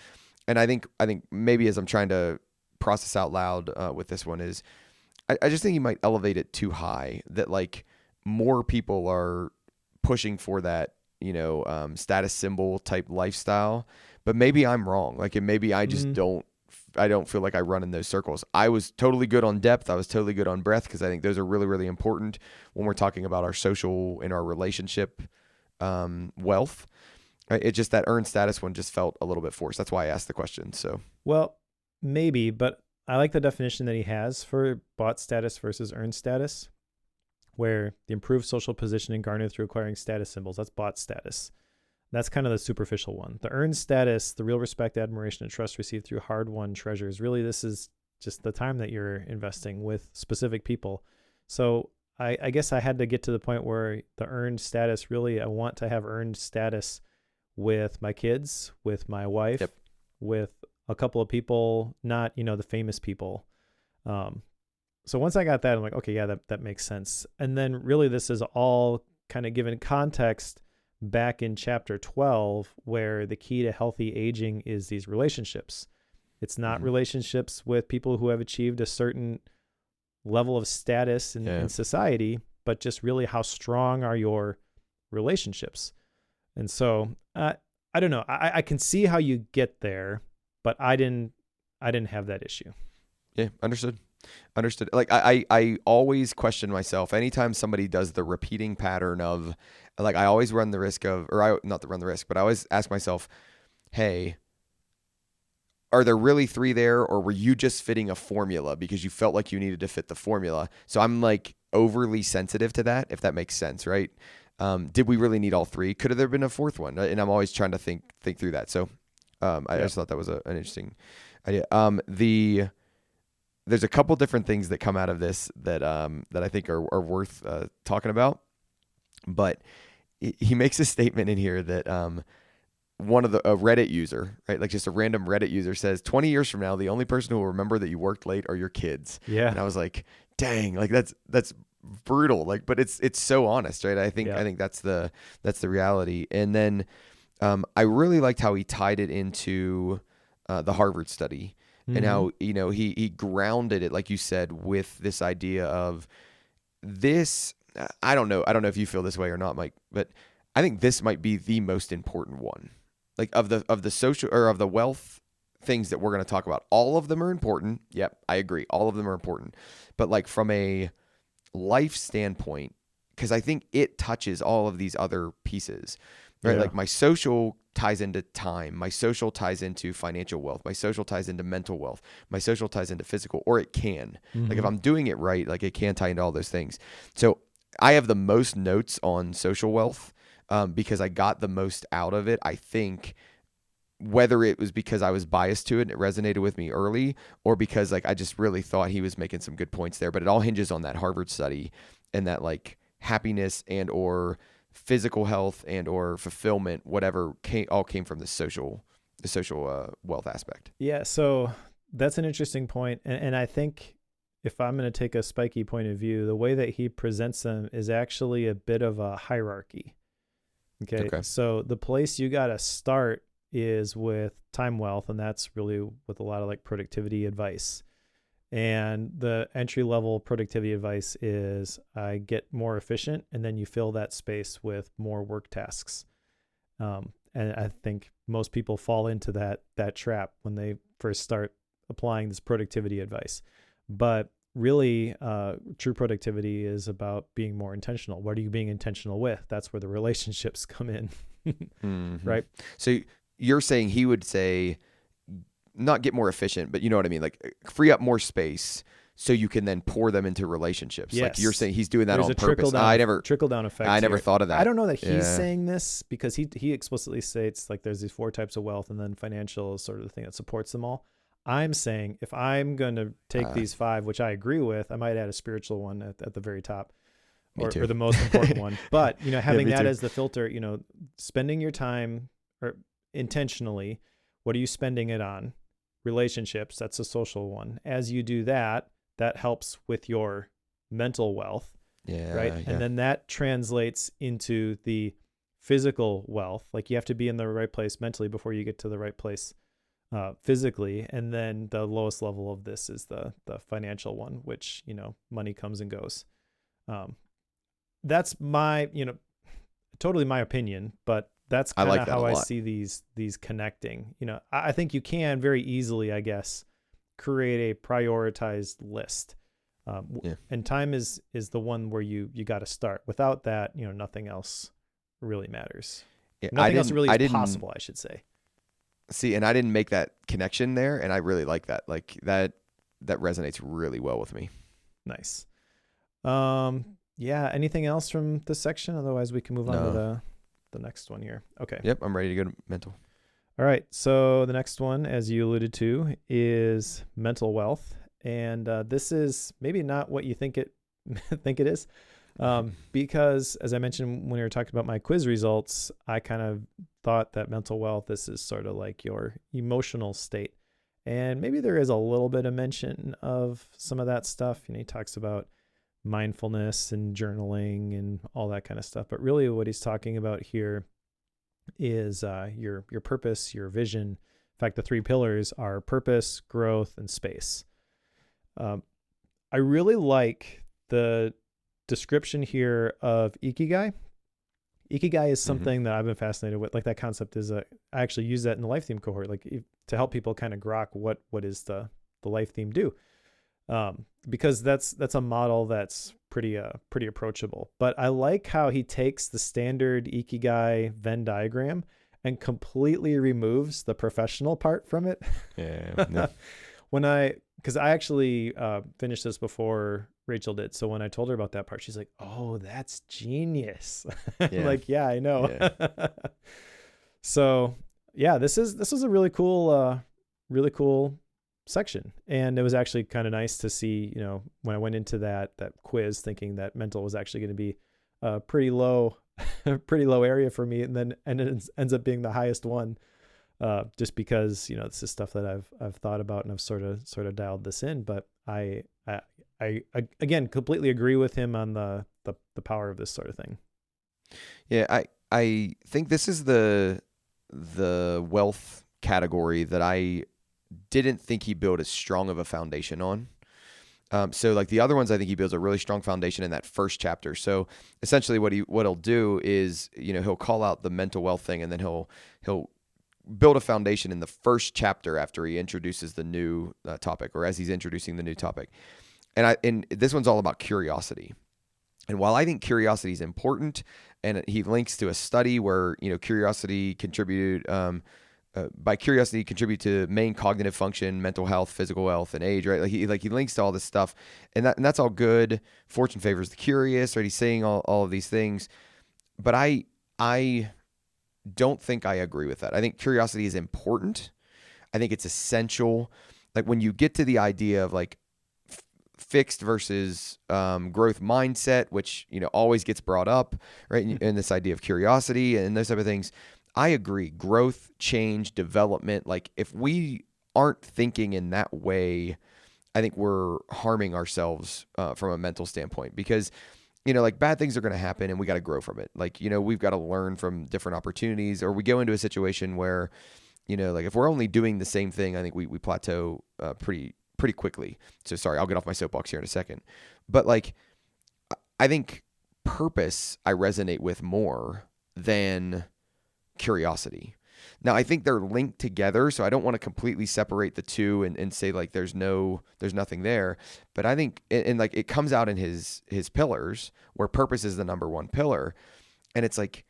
And I think maybe as I'm trying to process out loud with this one is, I just think you might elevate it too high, that more people are pushing for that, status symbol type lifestyle, but maybe I'm wrong. And maybe I just don't feel like I run in those circles. I was totally good on depth. I was totally good on breadth, because I think those are really, really important when we're talking about our social and our relationship wealth. It just, that earned status one just felt a little bit forced. That's why I asked the question. So, well, maybe, but I like the definition that he has for bought status versus earned status, where the improved social positioning garnered through acquiring status symbols. That's bought status. That's kind of the superficial one. The earned status, the real respect, admiration, and trust received through hard-won treasures. Really, this is just the time that you're investing with specific people. So I guess I had to get to the point where the earned status, really, I want to have earned status with my kids, with my wife, with a couple of people, not, the famous people. So once I got that, I'm like, okay, yeah, that makes sense. And then really this is all kind of given context back in chapter 12, where the key to healthy aging is these relationships. It's not relationships with people who have achieved a certain level of status in society, but just really how strong are your relationships. And so I don't know. I can see how you get there, but I didn't have that issue. Yeah, understood. I always question myself anytime somebody does the repeating pattern of, I always run the risk of, not to run the risk, but I always ask myself, hey, are there really 3 there, or were you just fitting a formula because you felt like you needed to fit the formula? So I'm overly sensitive to that, if that makes sense, right? Did we really need all 3? Could have there been a 4th one? And I'm always trying to think through that. So I just thought that was an interesting idea. There's a couple different things that come out of this that I think are worth talking about. But he makes a statement in here that one of a Reddit user, right, just a random Reddit user, says 20 years from now, the only person who will remember that you worked late are your kids. Yeah. And I was like, dang, that's brutal. But it's so honest, right? I think that's the reality. And then I really liked how he tied it into the Harvard study. and how, he grounded it, like you said, with this idea of this. I don't know if you feel this way or not, Mike, but I think this might be the most important one. Like of the social or of the wealth things that we're going to talk about. All of them are important. Yep, I agree. All of them are important. But like from a life standpoint, because I think it touches all of these other pieces, right? Yeah. Like my social ties into time. My social ties into financial wealth. My social ties into mental wealth. My social ties into physical, or it can. Like if I'm doing it right, like it can tie into all those things. So I have the most notes on social wealth because I got the most out of it, I think. Whether it was because I was biased to it and it resonated with me early, or because like I just really thought he was making some good points there. But it all hinges on that Harvard study and that like happiness and or physical health and or fulfillment, whatever all came from the social wealth aspect. Yeah. So that's an interesting point. And I think if I'm going to take a spiky point of view, the way that he presents them is actually a bit of a hierarchy. Okay. So the place you got to start is with time wealth, and that's really with a lot of like productivity advice. And the entry level productivity advice is I get more efficient, and then you fill that space with more work tasks. And I think most people fall into that trap when they first start applying this productivity advice. But really, true productivity is about being more intentional. What are you being intentional with? That's where the relationships come in, right? So you're saying he would say not get more efficient, but you know what I mean? Like free up more space so you can then pour them into relationships. Yes. Like you're saying he's doing that There's on a purpose. Trickle down effect. I never thought of that. I don't know that he's saying this because he explicitly states like there's these 4 types of wealth, and then financial is sort of the thing that supports them all. I'm saying if I'm going to take these 5, which I agree with, I might add a spiritual one at the very top. Or the most important one. But, having that as the filter, spending your time or intentionally, what are you spending it on? Relationships, that's a social one. As you do that, that helps with your mental wealth, right? Yeah. And then that translates into the physical wealth. Like you have to be in the right place mentally before you get to the right place physically. And then the lowest level of this is the financial one, which, money comes and goes. That's my, totally my opinion, but that's kind of how I see these connecting. I think you can very easily, I guess, create a prioritized list. And time is the one where you got to start. Without that, nothing else really matters. Yeah, nothing else really is possible, I should say. See, and I didn't make that connection there, and I really like that. Like that resonates really well with me. Nice. Yeah. Anything else from this section? Otherwise, we can move on to the next one here. Okay. Yep, I'm ready to go to mental. All right. So the next one, as you alluded to, is mental wealth, and this is maybe not what you think it is, because as I mentioned when we were talking about my quiz results, I kind of thought that mental wealth, this is sort of like your emotional state, and maybe there is a little bit of mention of some of that stuff. He talks about mindfulness and journaling and all that kind of stuff. But really what he's talking about here is your purpose, your vision. In fact, the 3 pillars are purpose, growth, and space. I really like the description here of Ikigai. Ikigai is something that I've been fascinated with. Like that concept is I actually use that in the life theme cohort, like to help people kind of grok what is the life theme do. Because that's a model that's pretty approachable. But I like how he takes the standard Ikigai Venn diagram and completely removes the professional part from it. Yeah. Because I actually finished this before Rachel did. So when I told her about that part, she's like, "Oh, that's genius." Yeah. Like, yeah, I know. Yeah. So yeah, this was a really cool section. And it was actually kind of nice to see, when I went into that quiz thinking that mental was actually going to be a pretty low area for me. And it ends up being the highest one, just because, this is stuff that I've thought about and I've sort of dialed this in, but I again, completely agree with him on the power of this sort of thing. Yeah. I think this is the wealth category that I didn't think he built as strong of a foundation on. So like the other ones, I think he builds a really strong foundation in that first chapter. So essentially what he'll do is, he'll call out the mental wealth thing, and then he'll build a foundation in the first chapter after he introduces the new topic, or as he's introducing the new topic. And this one's all about curiosity. And while I think curiosity is important, and he links to a study where, curiosity contribute to main cognitive function, mental health, physical health, and age, right? He links to all this stuff, and that's all good. Fortune favors the curious, right? He's saying all of these things, but I don't think I agree with that. I think curiosity is important. I think it's essential. Like when you get to the idea of like fixed versus growth mindset, which always gets brought up, right? And this idea of curiosity and those type of things. I agree. Growth, change, development. Like if we aren't thinking in that way, I think we're harming ourselves from a mental standpoint, because like bad things are going to happen and we got to grow from it. Like, we've got to learn from different opportunities, or we go into a situation where, like if we're only doing the same thing, I think we plateau pretty quickly. So sorry, I'll get off my soapbox here in a second. But like, I think purpose I resonate with more than curiosity. Now, I think they're linked together, so I don't want to completely separate the two and say like there's nothing there. But I think, and like it comes out in his pillars, where purpose is the number one pillar. And it's like,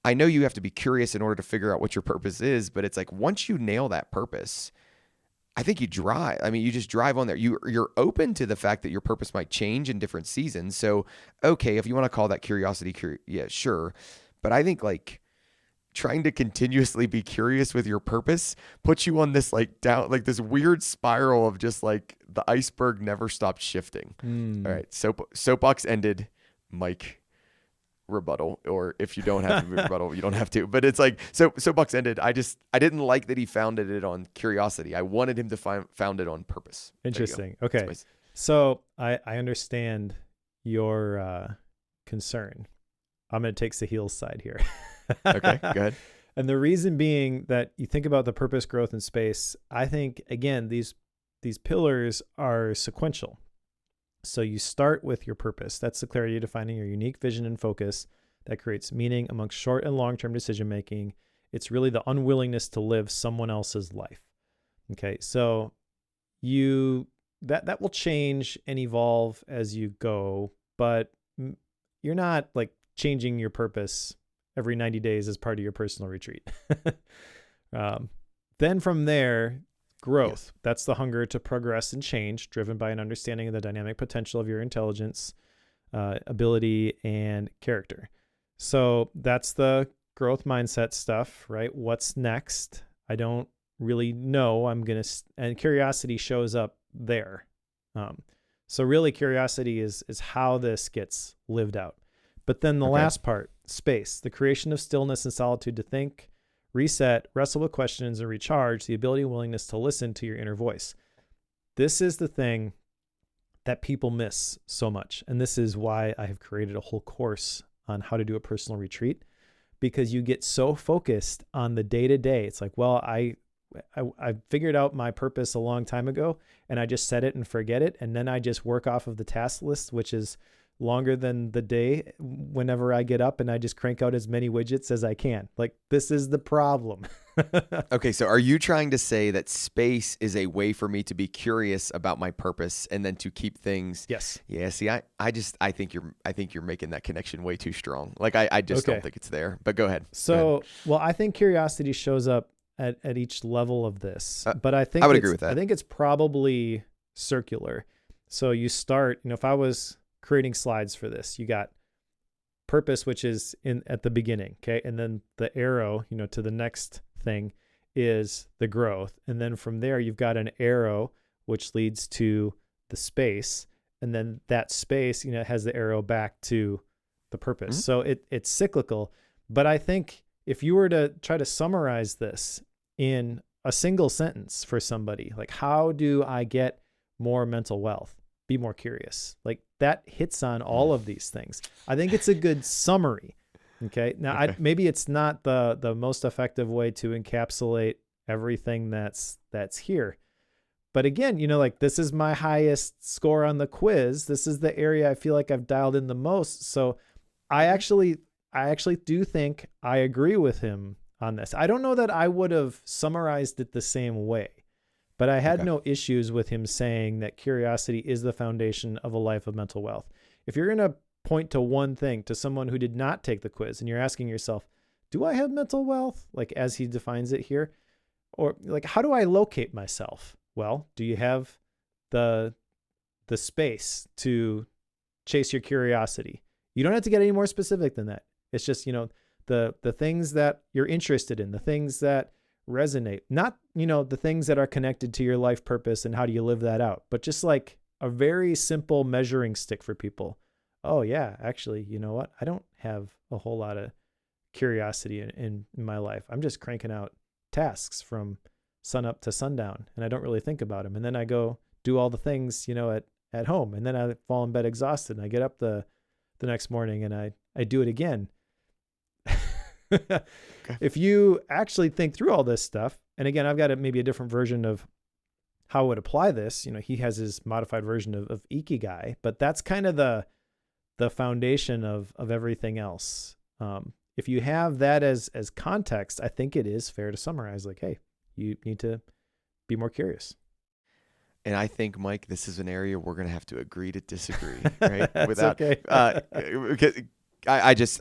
I know you have to be curious in order to figure out what your purpose is, but it's like once you nail that purpose, I think you just drive on there. You're open to the fact that your purpose might change in different seasons. So, okay, if you want to call that curiosity, yeah, sure. But I think like trying to continuously be curious with your purpose puts you on this like down, like this weird spiral of just like the iceberg never stopped shifting. All right. Soapbox ended. Mike, rebuttal, or if you don't have to rebuttal, you don't have to, but it's like, soapbox ended. I didn't like that he founded it on curiosity. I wanted him to found it on purpose. Interesting. Okay. So I understand your concern. I'm going to take Sahil's side here. Okay, go ahead. And the reason being that you think about the purpose, growth, and space, I think, again, these pillars are sequential. So you start with your purpose. That's the clarity of defining your unique vision and focus that creates meaning amongst short and long-term decision-making. It's really the unwillingness to live someone else's life. Okay, so that will change and evolve as you go, but you're not like changing your purpose every 90 days as part of your personal retreat. Then from there, growth. Yes. That's the hunger to progress and change, driven by an understanding of the dynamic potential of your intelligence, ability, and character. So that's the growth mindset stuff, right? What's next? I don't really know. And curiosity shows up there. So really curiosity is how this gets lived out. But then the last part, space, the creation of stillness and solitude to think, reset, wrestle with questions, and recharge, the ability and willingness to listen to your inner voice. This is the thing that people miss so much. And this is why I have created a whole course on how to do a personal retreat, because you get so focused on the day-to-day. It's like, well, I figured out my purpose a long time ago, and I just set it and forget it. And then I just work off of the task list, which is longer than the day whenever I get up, and I just crank out as many widgets as I can. Like, this is the problem. Okay. So are you trying to say that space is a way for me to be curious about my purpose and then to keep things? Yes. Yeah. See, I think you're making that connection way too strong. Like I just don't think it's there, but go ahead. So, well, I think curiosity shows up at each level of this, but I think I would agree with that. I think it's probably circular. So you start, if I was creating slides for this, you got purpose, which is at the beginning. Okay. And then the arrow, to the next thing is the growth. And then from there, you've got an arrow, which leads to the space. And then that space, has the arrow back to the purpose. Mm-hmm. So it's cyclical. But I think if you were to try to summarize this in a single sentence for somebody, like, how do I get more mental wealth? Be more curious. Like, that hits on all of these things. I think it's a good summary. Okay. Now, maybe it's not the most effective way to encapsulate everything that's here. But again, like this is my highest score on the quiz. This is the area I feel like I've dialed in the most. So I actually do think I agree with him on this. I don't know that I would have summarized it the same way, but I had no issues with him saying that curiosity is the foundation of a life of mental wealth. If you're going to point to one thing to someone who did not take the quiz and you're asking yourself, do I have mental wealth? Like as he defines it here, or like, how do I locate myself? Well, do you have the space to chase your curiosity? You don't have to get any more specific than that. It's just, the things that you're interested in, the things that resonate, not, the things that are connected to your life purpose and how do you live that out, but just like a very simple measuring stick for people. Oh yeah, actually, you know what? I don't have a whole lot of curiosity in my life. I'm just cranking out tasks from sun up to sundown and I don't really think about them. And then I go do all the things, at home, and then I fall in bed exhausted and I get up the next morning and I do it again. Okay. If you actually think through all this stuff, and again, I've got maybe a different version of how I would apply this. He has his modified version of Ikigai, but that's kind of the foundation of everything else. If you have that as context, I think it is fair to summarize like, hey, you need to be more curious. And I think, Mike, this is an area we're going to have to agree to disagree, right? Without, okay. I just,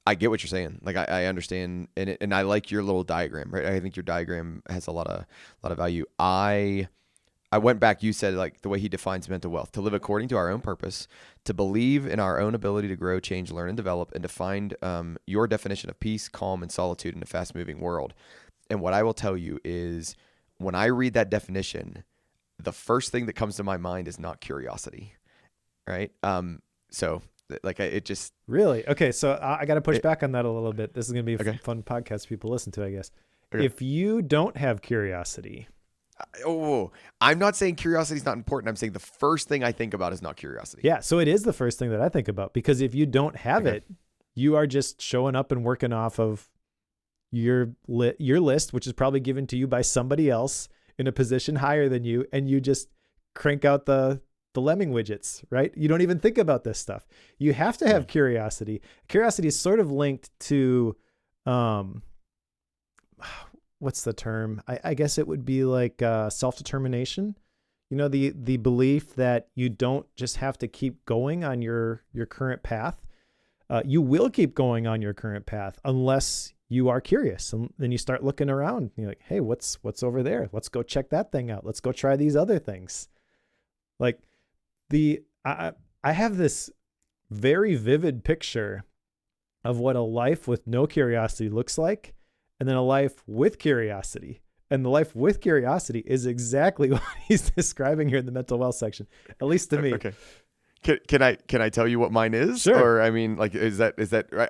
I get what you're saying. Like I understand, and I like your little diagram, right? I think your diagram has a lot of value. I went back. You said like the way he defines mental wealth: to live according to our own purpose, to believe in our own ability to grow, change, learn, and develop, and to find your definition of peace, calm, and solitude in a fast-moving world. And what I will tell you is, when I read that definition, the first thing that comes to my mind is not curiosity, right? So like it just really okay. So I got to push back on that a little bit. This is going to be a fun podcast for people to listen to, I guess. Okay. If you don't have curiosity, I'm not saying curiosity is not important. I'm saying the first thing I think about is not curiosity. Yeah, so it is the first thing that I think about, because if you don't have it, you are just showing up and working off of your list, which is probably given to you by somebody else in a position higher than you, and you just crank out the lemming widgets, right? You don't even think about this stuff. You have to have curiosity. Curiosity is sort of linked to, what's the term? I guess it would be like self-determination. The belief that you don't just have to keep going on your current path. You will keep going on your current path unless you are curious, and then you start looking around. You're like, hey, what's over there? Let's go check that thing out. Let's go try these other things. Like I have this very vivid picture of what a life with no curiosity looks like, and then a life with curiosity. And the life with curiosity is exactly what he's describing here in the mental wealth section, at least to me. Okay. Can I tell you what mine is? Sure. Or I mean, like, is that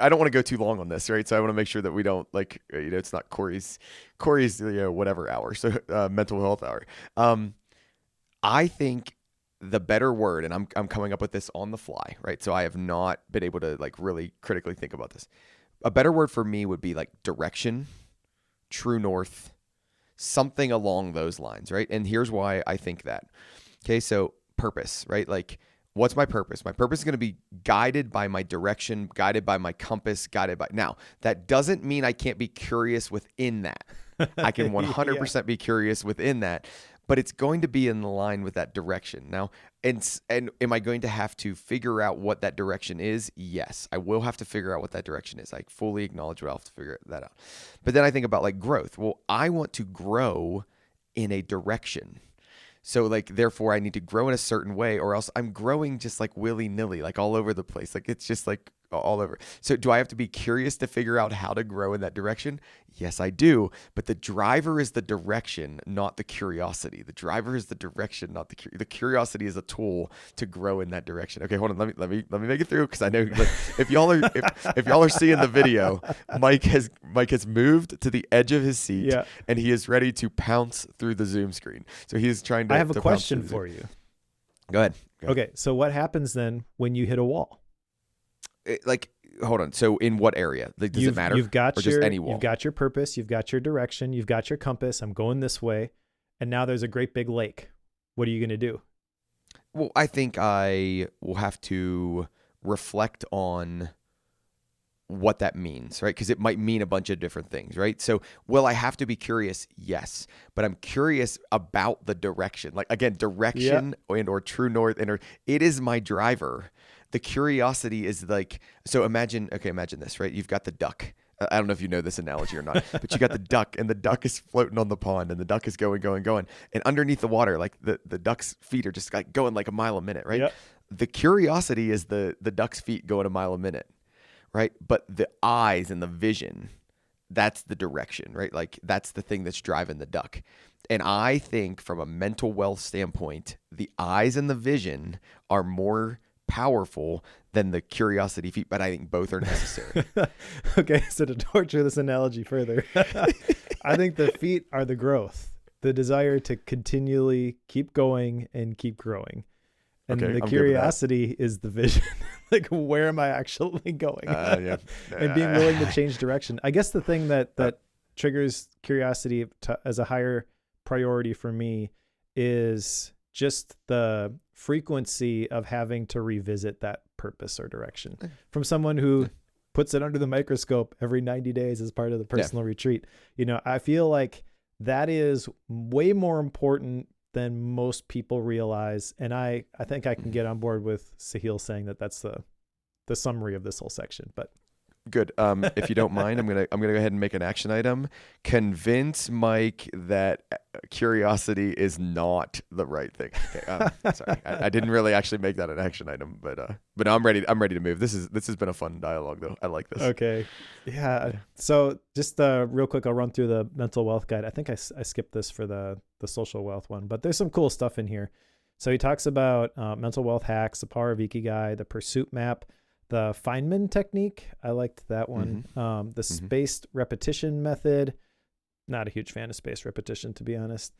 I don't want to go too long on this, right? So I want to make sure that we don't it's not Cory's whatever hour. So mental health hour. I think the better word, and I'm coming up with this on the fly, right? So I have not been able to like really critically think about this. A better word for me would be like direction, true north, something along those lines, right? And here's why I think that. Okay, so purpose, right? Like, what's my purpose? My purpose is going to be guided by my direction, guided by my compass, guided by... Now, that doesn't mean I can't be curious within that. I can 100% be curious within that, but it's going to be in line with that direction. Now, and am I going to have to figure out what that direction is? Yes, I will have to figure out what that direction is. I fully acknowledge what I'll have to figure that out. But then I think about like growth. Well, I want to grow in a direction. So like, therefore I need to grow in a certain way, or else I'm growing just like willy-nilly, like all over the place. Like it's just like all over. So do I have to be curious to figure out how to grow in that direction? Yes, I do. But the driver is the direction, not the curiosity. The driver is the direction, not the curiosity is a tool to grow in that direction. Okay, hold on. Let me make it through, because I know like, if y'all are seeing the video, Mike has moved to the edge of his seat, and he is ready to pounce through the Zoom screen. So he is trying to. I have a question for you. Go ahead. Okay, so what happens then when you hit a wall? like, hold on. So in what area? Like, does it matter? You've got or just any wall? You've got your purpose. You've got your direction. You've got your compass. I'm going this way. And now there's a great big lake. What are you going to do? Well, I think I will have to reflect on what that means, right? Because it might mean a bunch of different things, right? So will I have to be curious? Yes. But I'm curious about the direction. Like, again, direction and or true north. It is my driver. The curiosity is like, so imagine this, right? You've got the duck. I don't know if you know this analogy or not, but you got the duck, and the duck is floating on the pond, and the duck is going. And underneath the water, like the duck's feet are just like going like a mile a minute, right? Yep. The curiosity is the duck's feet going a mile a minute, right? But the eyes and the vision, that's the direction, right? Like, that's the thing that's driving the duck. And I think from a mental wealth standpoint, the eyes and the vision are more powerful than the curiosity feet, but I think both are necessary. Okay, so to torture this analogy further, I think the feet are the growth, the desire to continually keep going and keep growing. And the curiosity is the vision. Like, where am I actually going? Yeah. And being willing to change direction. I guess the thing that triggers curiosity as a higher priority for me is just the frequency of having to revisit that purpose or direction from someone who puts it under the microscope every 90 days as part of the personal retreat. You know, I feel like that is way more important than most people realize. And I think I can get on board with Sahil saying that that's the summary of this whole section, but good. If you don't mind, I'm gonna go ahead and make an action item. Convince Mike that curiosity is not the right thing. Okay, sorry, I didn't really actually make that an action item, but I'm ready. I'm ready to move. This has been a fun dialogue, though. I like this. Okay, yeah. So just real quick, I'll run through the mental wealth guide. I think I skipped this for the social wealth one, but there's some cool stuff in here. So he talks about mental wealth hacks, the power of Ikigai, the pursuit map, the Feynman technique. I liked that one. The spaced repetition method. Not a huge fan of spaced repetition, to be honest.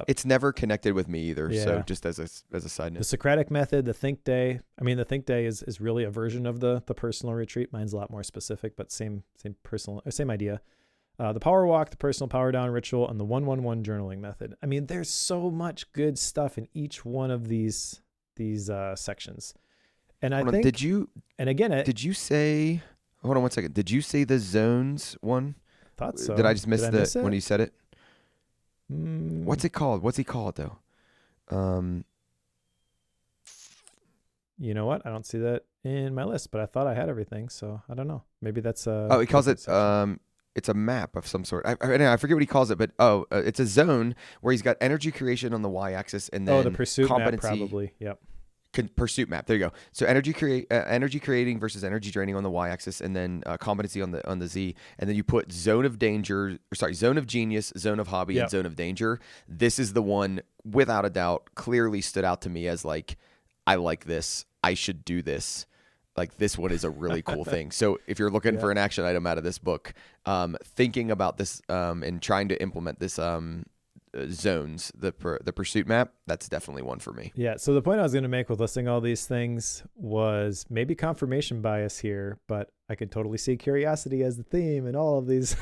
It's never connected with me either. Yeah. So just as a side note, the Socratic method, the think day. I mean, the think day is really a version of the personal retreat. Mine's a lot more specific, but same idea. The power walk, the personal power down ritual, and the 1-1-1 journaling method. I mean, there's so much good stuff in each one of these sections. And I think, did you say, hold on one second. Did you say the zones one? Thought so. Did I just miss that when you said it? What's it called? What's he called though? You know what? I don't see that in my list, but I thought I had everything. So I don't know. Maybe that's he calls it, it's a map of some sort. I forget what he calls it, but it's a zone where he's got energy creation on the y-axis and then the pursuit competency. Map probably. Yep. Pursuit map. There you go. So energy creating versus energy draining on the y-axis, and then competency on the z, and then you put zone of genius, zone of hobby, and zone of danger. This is the one, without a doubt, clearly stood out to me as like, I like this. I should do this. Like, this one is a really cool thing. So if you're looking for an action item out of this book, thinking about this and trying to implement this zones, the pursuit map, that's definitely one for me. Yeah. So the point I was going to make with listing all these things was maybe confirmation bias here, but I could totally see curiosity as the theme in all of these.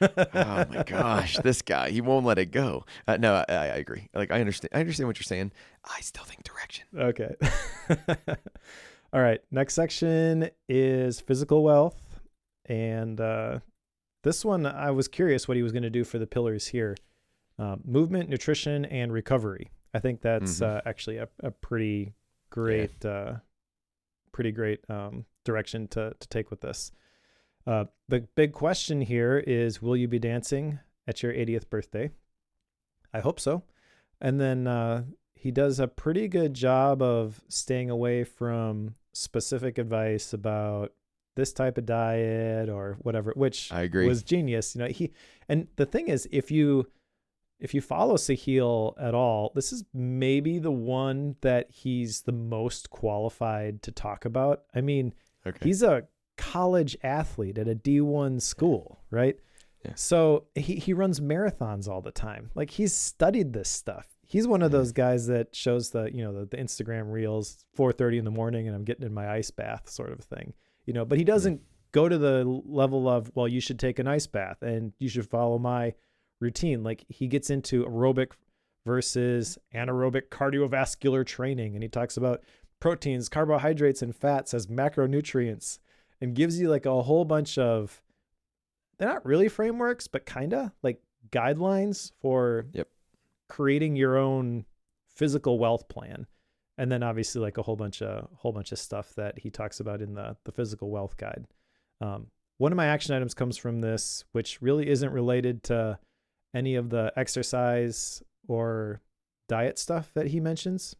Oh my gosh, this guy, he won't let it go. No, I agree. Like, I understand what you're saying. I still think direction. Okay. All right. Next section is physical wealth. And this one, I was curious what he was going to do for the pillars here. Movement, nutrition, and recovery. I think that's actually a pretty great, direction to take with this. The big question here is, will you be dancing at your 80th birthday? I hope so. And then he does a pretty good job of staying away from specific advice about this type of diet or whatever, which I agree was genius. You know, and the thing is, if you follow Sahil at all, this is maybe the one that he's the most qualified to talk about. I mean, he's a college athlete at a D1 school, right? Yeah. So he runs marathons all the time. Like, he's studied this stuff. He's one of those guys that shows the Instagram reels, 4:30 in the morning and I'm getting in my ice bath sort of thing. but he doesn't go to the level of, well, you should take an ice bath and you should follow my routine. Like he gets into aerobic versus anaerobic cardiovascular training. And he talks about proteins, carbohydrates, and fats as macronutrients, and gives you like a whole bunch of, they're not really frameworks, but kind of like guidelines for creating your own physical wealth plan. And then obviously like a whole bunch of stuff that he talks about in the physical wealth guide. One of my action items comes from this, which really isn't related to any of the exercise or diet stuff that he mentions.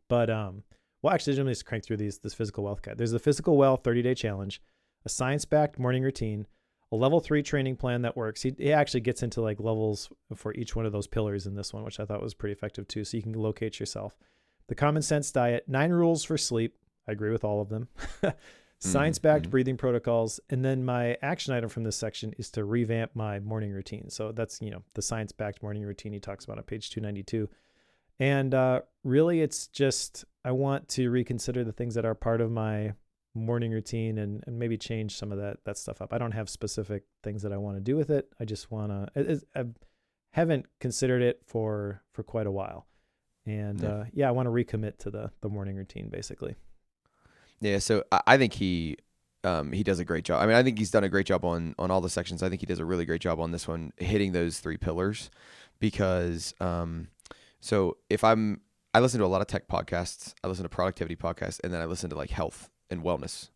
But, well, actually, let me just crank through this physical wealth guide. There's the physical wealth 30-day challenge, a science-backed morning routine, a level 3 training plan that works. He actually gets into like levels for each one of those pillars in this one, which I thought was pretty effective too. So you can locate yourself. The common sense diet, 9 rules for sleep. I agree with all of them. Science-backed breathing protocols. And then my action item from this section is to revamp my morning routine. So that's, the science-backed morning routine he talks about on page 292. And really it's just, I want to reconsider the things that are part of my morning routine and maybe change some of that stuff up. I don't have specific things that I want to do with it. I just want to, I haven't considered it for quite a while. And I want to recommit to the morning routine basically. Yeah. So I think he does a great job. I mean, I think he's done a great job on all the sections. I think he does a really great job on this one, hitting those 3 pillars because, so I listen to a lot of tech podcasts, I listen to productivity podcasts, and then I listen to like health and wellness,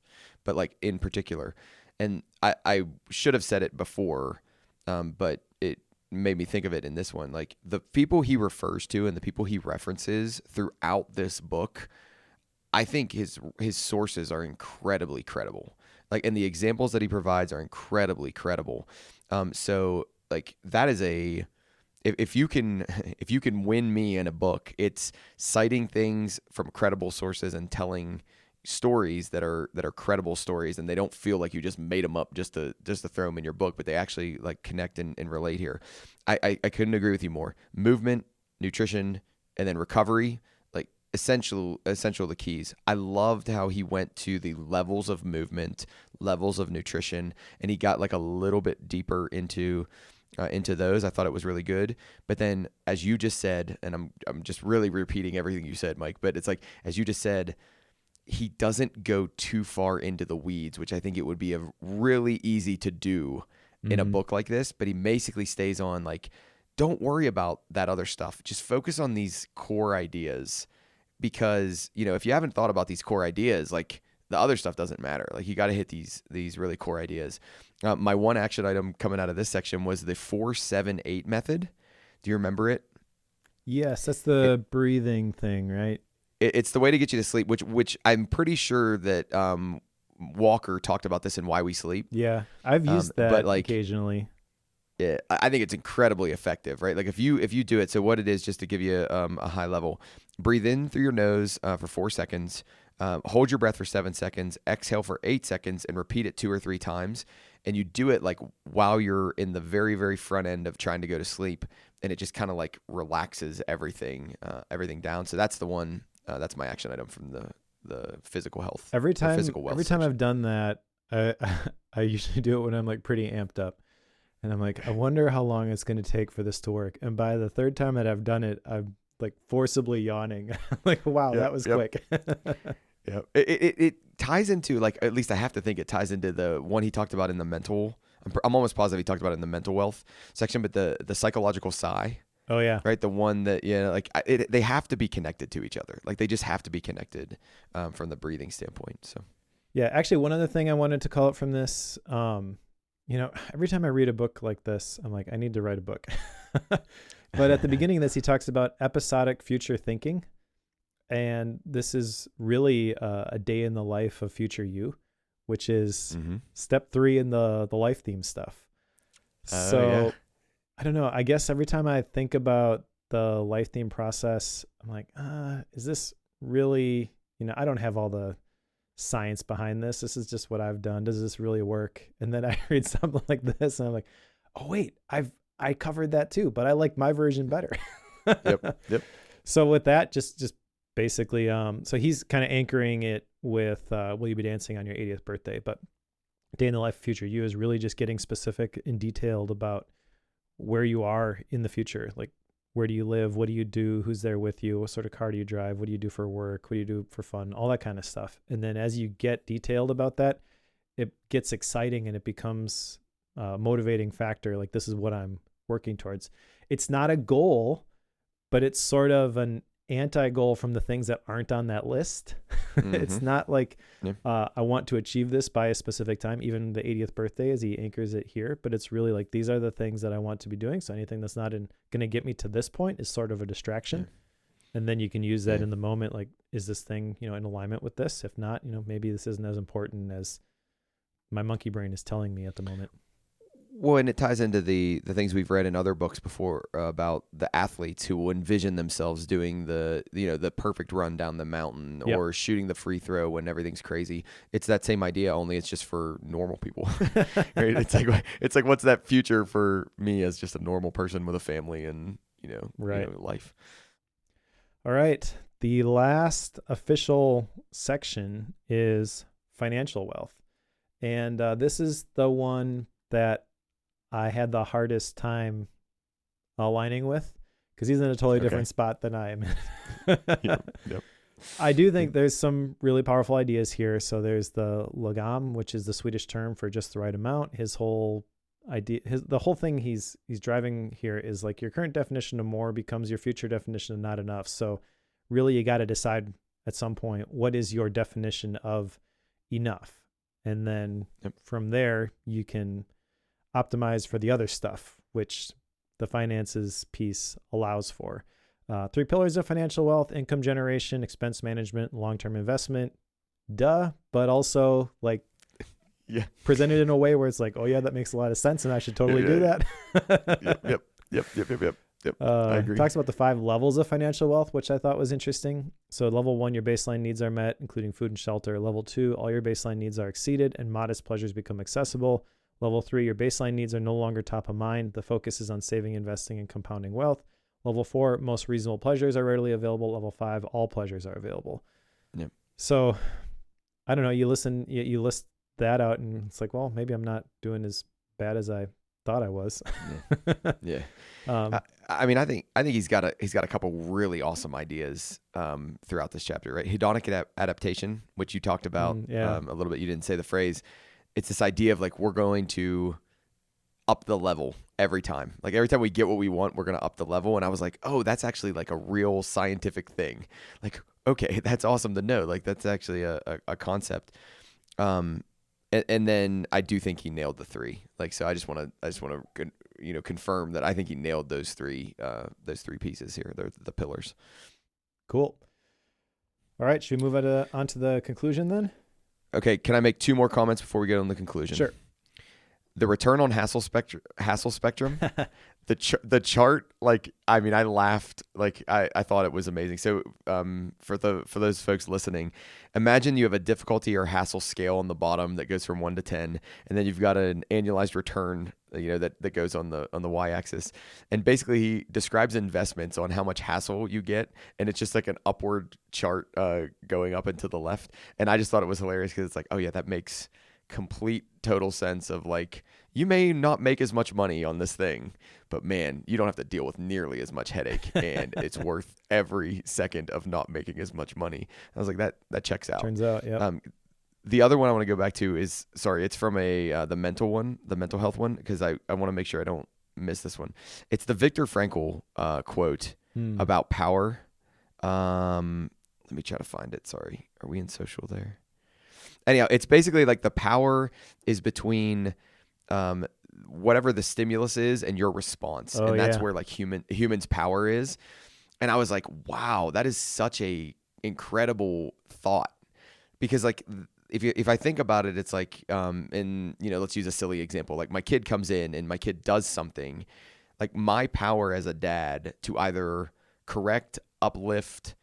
but like in particular. And I should have said it before, but it made me think of it in this one. Like the people he refers to and the people he references throughout this book, I think his sources are incredibly credible. Like, and the examples that he provides are incredibly credible. So like that is if you can win me in a book, it's citing things from credible sources and telling stories that are credible stories, and they don't feel like you just made them up just to throw them in your book, but they actually like connect and relate here. I couldn't agree with you more. Movement, nutrition, and then recovery, like essential the keys. I loved how he went to the levels of movement, levels of nutrition, and he got like a little bit deeper into those. I thought it was really good. But then, as you just said, and I'm just really repeating everything you said, Mike, but it's like, as you just said, he doesn't go too far into the weeds, which I think it would be really easy to do in a book like this. But he basically stays on like, don't worry about that other stuff. Just focus on these core ideas, because, if you haven't thought about these core ideas, like the other stuff doesn't matter. Like you got to hit these really core ideas. My one action item coming out of this section was the 4-7-8 method. Do you remember it? Yes, that's the breathing thing, right? It's the way to get you to sleep, which I'm pretty sure that Walker talked about this in Why We Sleep. Yeah, I've used that but like, occasionally. Yeah, I think it's incredibly effective, right? Like if you do it, so what it is, just to give you a high level, breathe in through your nose for 4 seconds, hold your breath for 7 seconds, exhale for 8 seconds, and repeat it 2 or 3 times. And you do it like while you're in the very, very front end of trying to go to sleep, and it just kind of like relaxes everything down. So that's the one. That's my action item from the physical health. Every time section. I've done that, I usually do it when I'm like pretty amped up, and I'm like, I wonder how long it's going to take for this to work. And by the 3rd time that I've done it, I'm like forcibly yawning. Like, wow, that was quick. Yeah, it ties into, like, at least I have to think it ties into the one he talked about in the mental. I'm almost positive he talked about it in the mental wealth section, but the psychological sigh. Oh yeah, right. The one that they have to be connected to each other. Like they just have to be connected from the breathing standpoint. So yeah, actually, one other thing I wanted to call out from this, every time I read a book like this, I'm like, I need to write a book. But at the beginning of this, he talks about episodic future thinking. And this is really a day in the life of future you, which is step 3 in the life theme stuff. So I don't know. I guess every time I think about the life theme process, I'm like, is this really, I don't have all the science behind this. This is just what I've done. Does this really work? And then I read something like this and I'm like, oh wait, I covered that too, but I like my version better. Yep. So with that, just basically, so he's kind of anchoring it with will you be dancing on your 80th birthday? But Day in the Life of Future You is really just getting specific and detailed about where you are in the future. Like, where do you live? What do you do? Who's there with you? What sort of car do you drive? What do you do for work? What do you do for fun? All that kind of stuff. And then as you get detailed about that, it gets exciting and it becomes a motivating factor. Like, this is what I'm working towards. It's not a goal, but it's sort of an anti-goal from the things that aren't on that list. Mm-hmm. It's not like I want to achieve this by a specific time, even the 80th birthday as he anchors it here, but it's really like, these are the things that I want to be doing. So anything that's not going to get me to this point is sort of a distraction. And then you can use that in the moment. Like, is this thing, in alignment with this? If not, maybe this isn't as important as my monkey brain is telling me at the moment. Well, and it ties into the things we've read in other books before about the athletes who will envision themselves doing the perfect run down the mountain or shooting the free throw when everything's crazy. It's that same idea, only it's just for normal people. Right? It's like what's that future for me as just a normal person with a family and life. All right. The last official section is financial wealth, and this is the one that I had the hardest time aligning with, because he's in a totally different spot than I am in. Yep. I do think there's some really powerful ideas here. So there's the lagom, which is the Swedish term for just the right amount. His whole idea, the whole thing he's driving here is like, your current definition of more becomes your future definition of not enough. So really, you got to decide at some point, what is your definition of enough? And then from there, you can optimize for the other stuff, which the finances piece allows for. 3 pillars of financial wealth: income generation, expense management, long-term investment. But also like presented in a way where it's like, oh yeah, that makes a lot of sense and I should totally do that. Yep. I agree. Talks about the 5 levels of financial wealth, which I thought was interesting. So level 1, your baseline needs are met, including food and shelter. Level 2, all your baseline needs are exceeded and modest pleasures become accessible. Level 3, your baseline needs are no longer top of mind. The focus is on saving, investing, and compounding wealth. Level 4, most reasonable pleasures are readily available. Level 5, all pleasures are available. Yep. So I don't know, you list that out and it's like, well, maybe I'm not doing as bad as I thought I was. Yeah. I mean, I think he's got a couple really awesome ideas throughout this chapter, right? Hedonic adaptation, which you talked about a little bit. You didn't say the phrase. It's this idea of like, we're going to up the level every time. Like, every time we get what we want, we're going to up the level. And I was like, oh, that's actually like a real scientific thing. Like, okay, that's awesome to know. Like, that's actually a concept. And then I do think he nailed the 3. Like, so I just want to confirm that I think he nailed those three pieces here. They're the pillars. Cool. All right. Should we move on to the conclusion then? Okay. Can I make 2 more comments before we get on the conclusion? Sure. The return on hassle spectrum, the chart, like, I mean, I laughed, like, I thought it was amazing. So for those folks listening, imagine you have a difficulty or hassle scale on the bottom that goes from 1 to 10, and then you've got an annualized return, that goes on the y-axis. And basically he describes investments on how much hassle you get, and it's just like an upward chart going up and to the left. And I just thought it was hilarious because it's like, oh yeah, that makes complete total sense of like, you may not make as much money on this thing, but man, you don't have to deal with nearly as much headache, and it's worth every second of not making as much money. I was like, that checks out. Turns out, yeah. The other one I want to go back to is, it's from the mental health one, because I want to make sure I don't miss this one. It's the Viktor Frankl quote about power. Let me try to find it. Sorry. Are we in social there? Anyhow, it's basically like the power is between whatever the stimulus is and your response. And that's where like humans' power is. And I was like, wow, that is such a incredible thought. Because like, if I think about it, it's like, let's use a silly example. Like, my kid comes in and my kid does something. Like, my power as a dad to either correct, uplift,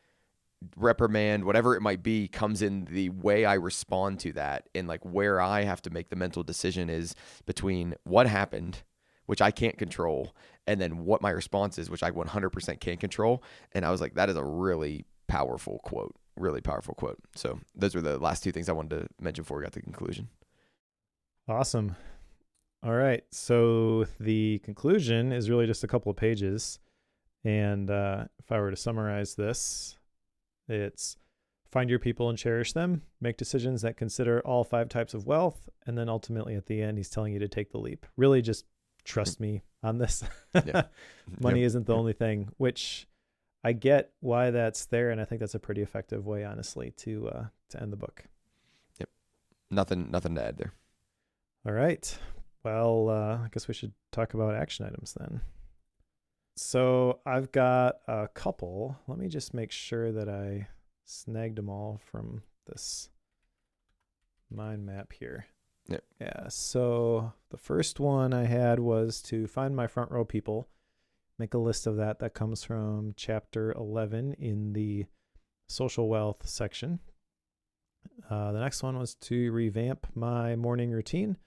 reprimand, whatever it might be, comes in the way I respond to that. And like, where I have to make the mental decision is between what happened, which I can't control, and then what my response is, which I 100% can't control. And I was like, that is a really powerful quote, really powerful quote. So those were the last two things I wanted to mention before we got to the conclusion. Awesome. All right. So the conclusion is really just a couple of pages. And if I were to summarize this, it's find your people and cherish them, make decisions that consider all 5 types of wealth, and then ultimately at the end, he's telling you to take the leap. Really just trust me on this. Yeah. Money isn't the only thing, which I get why that's there, and I think that's a pretty effective way, honestly, to end the book. Yep. Nothing to add there. All right. Well, I guess we should talk about action items then. So I've got a couple. Let me just make sure that I snagged them all from this mind map here. Yep. Yeah. So the first one I had was to find my front row people. Make a list of that. That comes from chapter 11 in the social wealth section. The next one was to revamp my morning routine,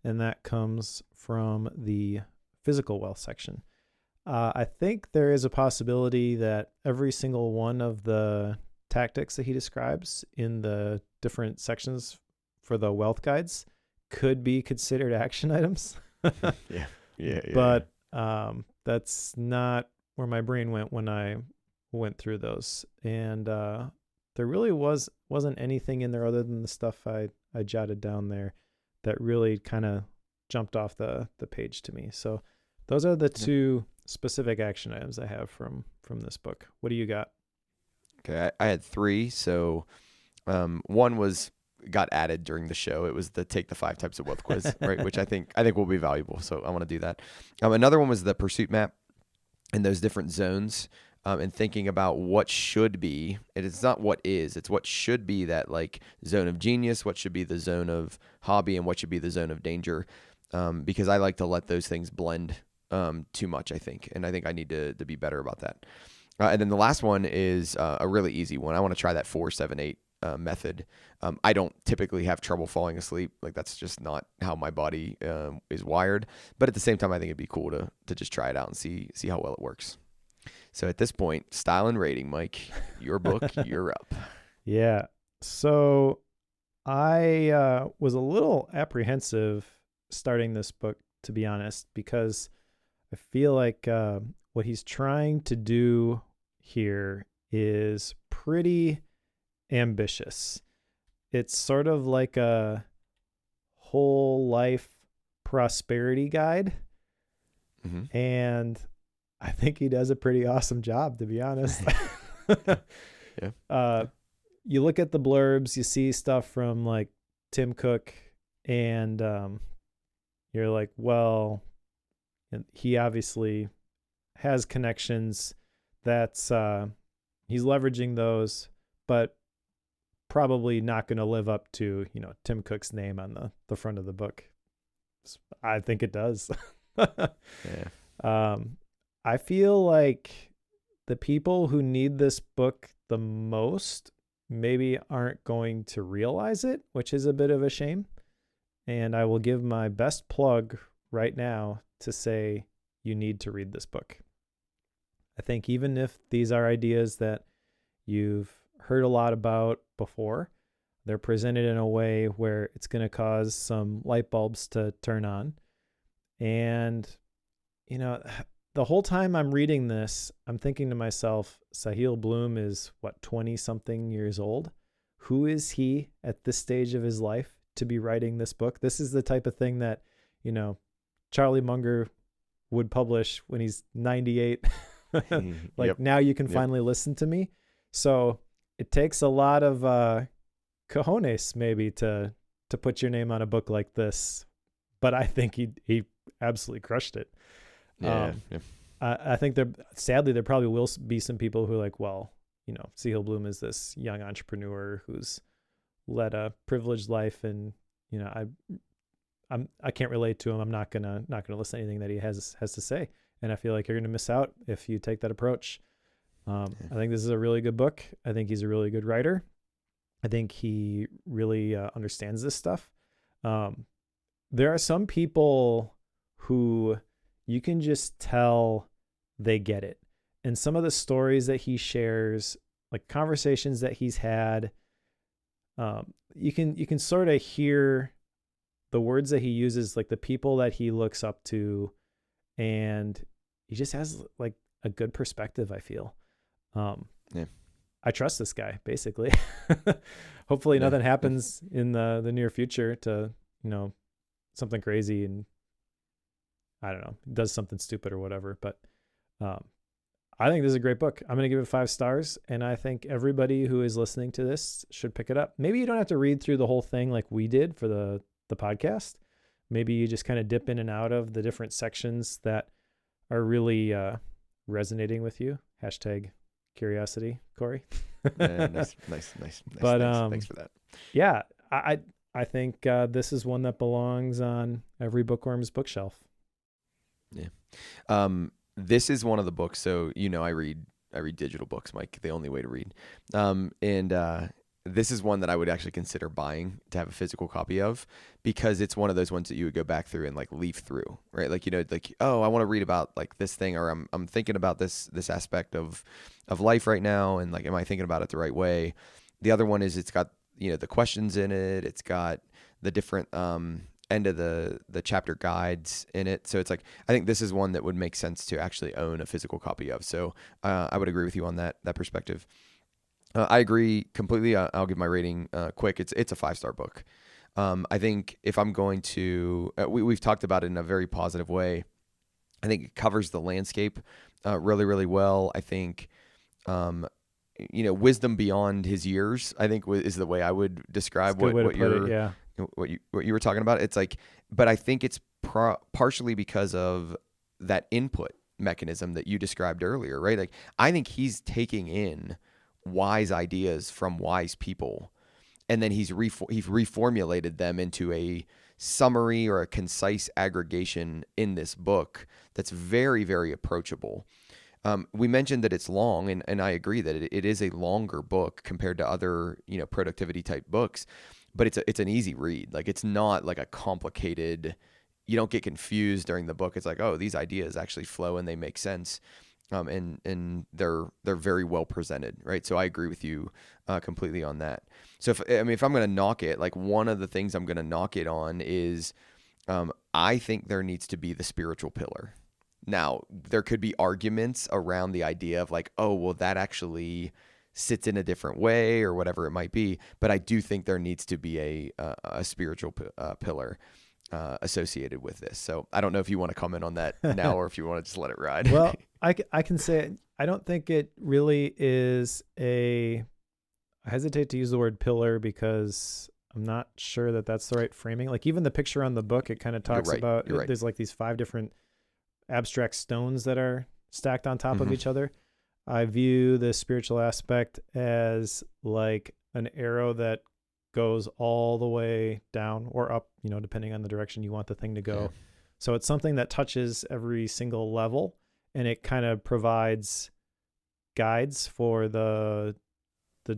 and that comes from the physical wealth section. I think there is a possibility that every single one of the tactics that he describes in the different sections for the wealth guides could be considered action items. Yeah. But that's not where my brain went when I went through those. And there really wasn't anything in there other than the stuff I jotted down there that really kind of jumped off the page to me. So those are the two specific action items I have from this book. What do you got? Okay, I had 3. So one got added during the show. It was the Take the 5 Types of Wealth quiz, right? Which I think will be valuable. So I want to do that. Another one was the pursuit map and those different zones, and thinking about what should be. It's not what is, it's what should be that like zone of genius, what should be the zone of hobby, and what should be the zone of danger. Because I like to let those things blend too much, I think. And I think I need to be better about that. And then the last one is a really easy one. I want to try that 4-7-8 method. I don't typically have trouble falling asleep. Like that's just not how my body is wired. But at the same time, I think it'd be cool to just try it out and see how well it works. So at this point, style and rating, Mike, your book, you're up. Yeah. So I was a little apprehensive starting this book, to be honest, because I feel like what he's trying to do here is pretty ambitious. It's sort of like a whole life prosperity guide. Mm-hmm. And I think he does a pretty awesome job, to be honest. Yeah. You look at the blurbs, you see stuff from like Tim Cook, and you're like, well, he obviously has connections. That's he's leveraging those, but probably not going to live up to, Tim Cook's name on the front of the book. I think it does. Yeah. I feel like the people who need this book the most maybe aren't going to realize it, which is a bit of a shame. And I will give my best plug right now to say you need to read this book. I think even if these are ideas that you've heard a lot about before, they're presented in a way where it's going to cause some light bulbs to turn on. And, the whole time I'm reading this, I'm thinking to myself, Sahil Bloom is 20-something years old. Who is he at this stage of his life to be writing this book? This is the type of thing that, Charlie Munger would publish when he's 98. Yep. Now you can finally listen to me. So it takes a lot of cojones maybe to put your name on a book like this. But I think he absolutely crushed it. Yeah. I think sadly there probably will be some people who are like, well, Sahil Bloom is this young entrepreneur who's led a privileged life, and I can't relate to him. I'm not gonna listen to anything that he has to say, and I feel like you're gonna miss out if you take that approach. I think this is a really good book. I think he's a really good writer. I think he really understands this stuff. There are some people who you can just tell they get it. And some of the stories that he shares like conversations that he's had. You can sort of hear the words that he uses, like the people that he looks up to, and he just has like a good perspective, I feel. Yeah. I trust this guy, basically. Hopefully nothing happens in the near future to, something crazy and I don't know, does something stupid or whatever. But I think this is a great book. I'm going to give it 5 stars. And I think everybody who is listening to this should pick it up. Maybe you don't have to read through the whole thing like we did for the podcast. Maybe you just kind of dip in and out of the different sections that are really resonating with you. #curiosity, Cory. Nice. But thanks for that. Yeah, I think this is one that belongs on every bookworm's bookshelf. Yeah. This is one of the books. So, I read digital books, Mike, the only way to read. This is one that I would actually consider buying to have a physical copy of, because it's one of those ones that you would go back through and like leaf through, right? Like, oh, I want to read about like this thing, or I'm thinking about this aspect of life right now. And like, am I thinking about it the right way? The other one is it's got, the questions in it. It's got the different, end of the chapter guides in it. So it's like, I think this is one that would make sense to actually own a physical copy of. So, I would agree with you on that perspective. I agree completely. I'll give my rating quick. It's a 5-star book. I think if I'm going to, we've talked about it in a very positive way. I think it covers the landscape really, really well. I think, wisdom beyond his years, I think is the way I would describe what you were talking about. It's like, but I think it's partially because of that input mechanism that you described earlier, right? Like, I think he's taking in wise ideas from wise people, and then he's reformulated them into a summary or a concise aggregation in this book that's very, very approachable. We mentioned that it's long, and I agree that it is a longer book compared to other productivity type books, but it's an easy read. Like, it's not like a complicated, you don't get confused during the book. It's like, oh, these ideas actually flow and they make sense. And they're very well presented, right? So I agree with you completely on that. So if I'm going to knock it, like, one of the things I'm going to knock it on is I think there needs to be the spiritual pillar. Now, there could be arguments around the idea of like, oh, well, that actually sits in a different way or whatever it might be. But I do think there needs to be a spiritual pillar associated with this. So I don't know if you want to comment on that now or if you want to just let it ride. Well, I can say I don't think it really is I hesitate to use the word pillar because I'm not sure that that's the right framing. Like, even the picture on the book, it kind of talks about, there's like these 5 different abstract stones that are stacked on top of each other. I view the spiritual aspect as like an arrow that goes all the way down or up, depending on the direction you want the thing to go. Yeah. So it's something that touches every single level, and it kind of provides guides for the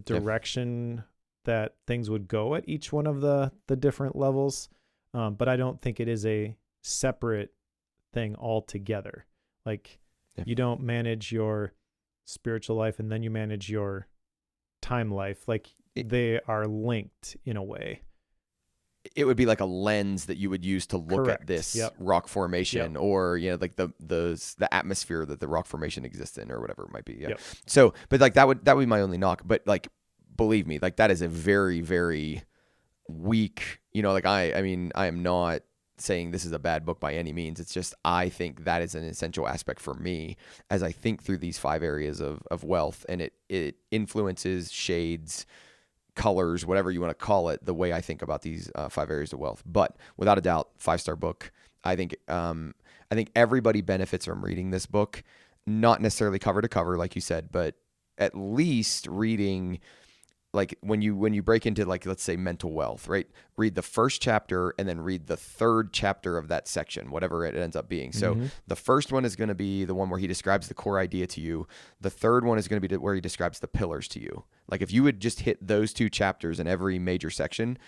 direction that things would go at each one of the different levels. But I don't think it is a separate thing altogether. Like, you don't manage your spiritual life and then you manage your time life. Like, they are linked in a way. It would be like a lens that you would use to look at this rock formation, or like the atmosphere that the rock formation exists in, or whatever it might be. Yeah. So, but like that would be my only knock. But like, believe me, like, that is a very, very weak. Like, I mean, I am not saying this is a bad book by any means. It's just, I think that is an essential aspect for me as I think through these 5 areas of wealth, and it influences, shades, colors, whatever you want to call it, the way I think about these 5 areas of wealth. But without a doubt, 5-star book. I think everybody benefits from reading this book, not necessarily cover to cover, like you said, but at least reading, like, when you break into, like, let's say mental wealth, right? Read the first chapter and then read the 3rd chapter of that section, whatever it ends up being. So the first one is going to be the one where he describes the core idea to you. The 3rd one is going to be where he describes the pillars to you. Like, if you would just hit those 2 chapters in every major section,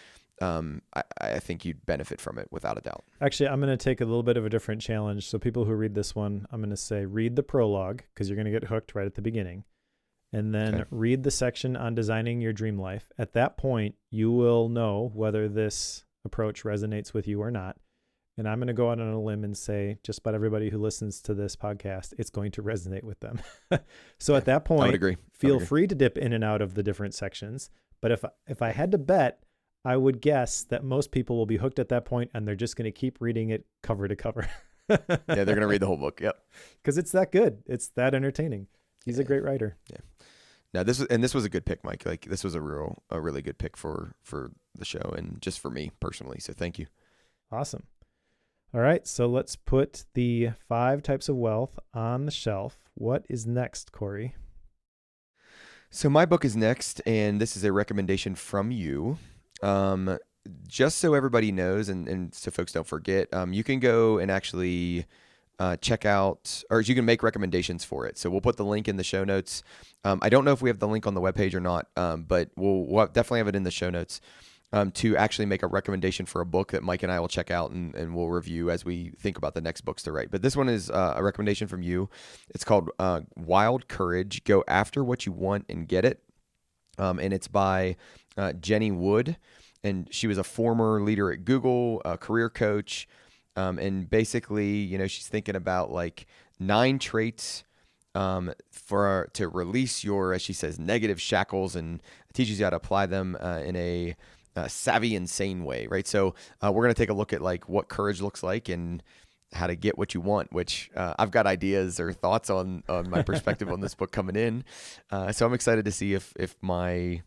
I think you'd benefit from it without a doubt. Actually, I'm going to take a little bit of a different challenge. So people who read this one, I'm going to say, read the prologue, because you're going to get hooked right at the beginning. and then read the section on designing your dream life. At that point, you will know whether this approach resonates with you or not. And I'm going to go out on a limb and say, just about everybody who listens to this podcast, it's going to resonate with them. So at that point, I would agree. Feel free to dip in and out of the different sections. But if I had to bet, I would guess that most people will be hooked at that point, and they're just going to keep reading it cover to cover. Yeah, they're going to read the whole book. Yep. Because it's that good. It's that entertaining. He's a great writer. Yeah. Now this was a good pick, Mike. Like, this was a really good pick for the show and just for me personally. So thank you. Awesome. All right, so let's put the 5 types of wealth on the shelf. What is next, Cory? So my book is next, and this is a recommendation from you. Just so everybody knows, and so folks don't forget, you can go and actually check out, or you can make recommendations for it. So we'll put the link in the show notes. I don't know if we have the link on the webpage or not, but we'll definitely have it in the show notes. To actually make a recommendation for a book that Mike and I will check out and we'll review as we think about the next books to write. But this one is a recommendation from you. It's called Wild Courage, Go After What You Want and Get It. And it's by Jenny Wood. And she was a former leader at Google, a career coach. And basically, she's thinking about like 9 traits to release your, as she says, negative shackles, and teaches you how to apply them in a savvy and sane way, right? So we're going to take a look at like what courage looks like and how to get what you want, which I've got ideas or thoughts on my perspective on this book coming in. So I'm excited to see if my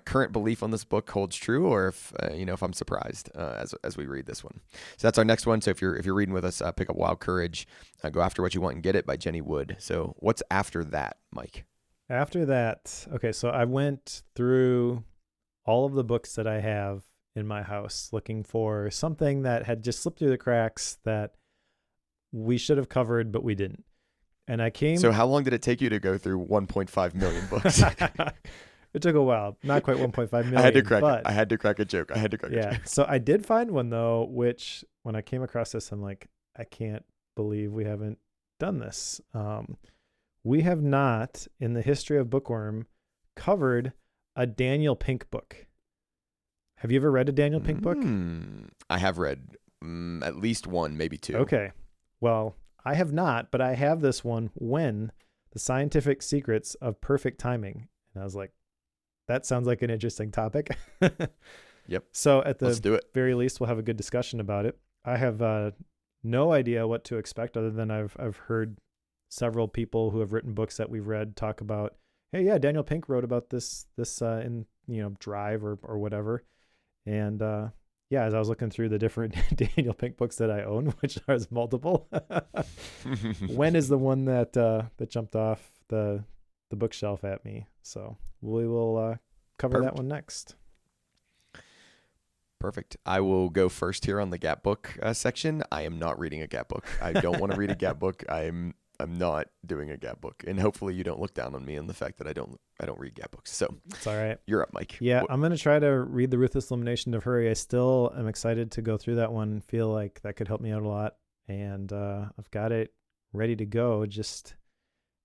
current belief on this book holds true, or if I'm surprised as we read this one. So that's our next one. So if you're reading with us, pick up Wild Courage, Go After What You Want and Get It by Jenny Wood. So what's after that, Mike? After that, okay, so I went through all of the books that I have in my house looking for something that had just slipped through the cracks that we should have covered, but we didn't. And I came. So how long did it take you to go through 1.5 million books? It took a while. Not quite 1.5 million. I had to crack a joke. So I did find one though, which when I came across this, I'm like, I can't believe we haven't done this. We have not, in the history of Bookworm, covered a Daniel Pink book. Have you ever read a Daniel Pink book? I have read at least one, maybe 2. Okay. Well, I have not, but I have this one, When, The Scientific Secrets of Perfect Timing. And I was like, that sounds like an interesting topic. Yep. So at Let's do the it. very least, we'll have a good discussion about it. I have no idea what to expect, other than I've heard several people who have written books that we've read talk about, hey, yeah, Daniel Pink wrote about this in Drive or whatever. And as I was looking through the different Daniel Pink books that I own, which are multiple, When is the one that jumped off the bookshelf at me. So we will cover that one next. Perfect. I will go first here on the Gap book section. I am not reading a Gap book. I don't want to read a Gap book. I'm not doing a Gap book, and hopefully you don't look down on me on the fact that I don't read Gap books. So it's all right. You're up, Mike. Yeah, I'm gonna try to read The Ruthless Elimination of Hurry. I still am excited to go through that one. Feel like that could help me out a lot, and I've got it ready to go. Just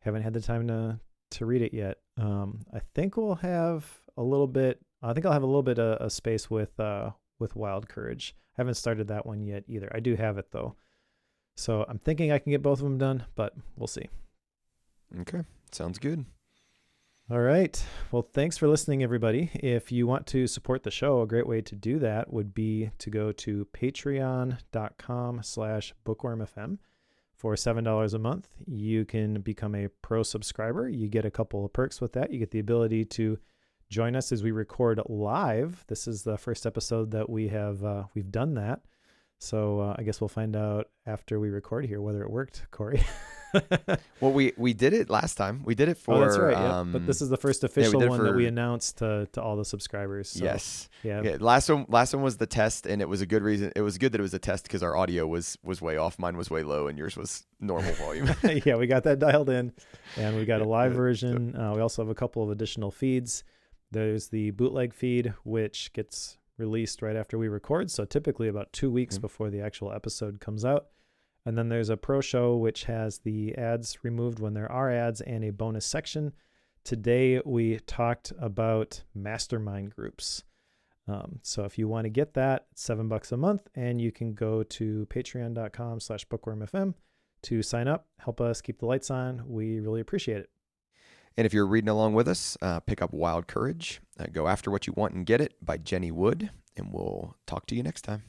haven't had the time to read it yet. I think we'll have a little bit. I think I'll have a little bit of space with Wild Courage. I haven't started that one yet either. I do have it though. So I'm thinking I can get both of them done, but we'll see. Okay. Sounds good. All right. Well, thanks for listening, everybody. If you want to support the show, a great way to do that would be to go to patreon.com/bookwormfm. For $7 a month, you can become a pro subscriber. You get a couple of perks with that. You get the ability to join us as we record live. This is the first episode that we've done that. So I guess we'll find out after we record here whether it worked, Cory. Well, we did it last time. We did it for. Oh, that's right. Yeah. But this is the first official one that we announced to all the subscribers. So, yes. Yeah. Last one was the test, and it was a good reason. It was good that it was a test because our audio was way off. Mine was way low, and yours was normal volume. Yeah, we got that dialed in, and we got a live version. We also have a couple of additional feeds. There's the bootleg feed, which gets released right after we record, so typically about 2 weeks before the actual episode comes out. And then there's a pro show, which has the ads removed when there are ads and a bonus section today we talked about mastermind groups. So if you want to get that, it's $7 a month, and you can go to patreon.com/bookwormfm to sign up, help us keep the lights on. We really appreciate it. And if you're reading along with us, pick up Wild Courage, Go After What You Want and Get It by Jenny Wood, and we'll talk to you next time.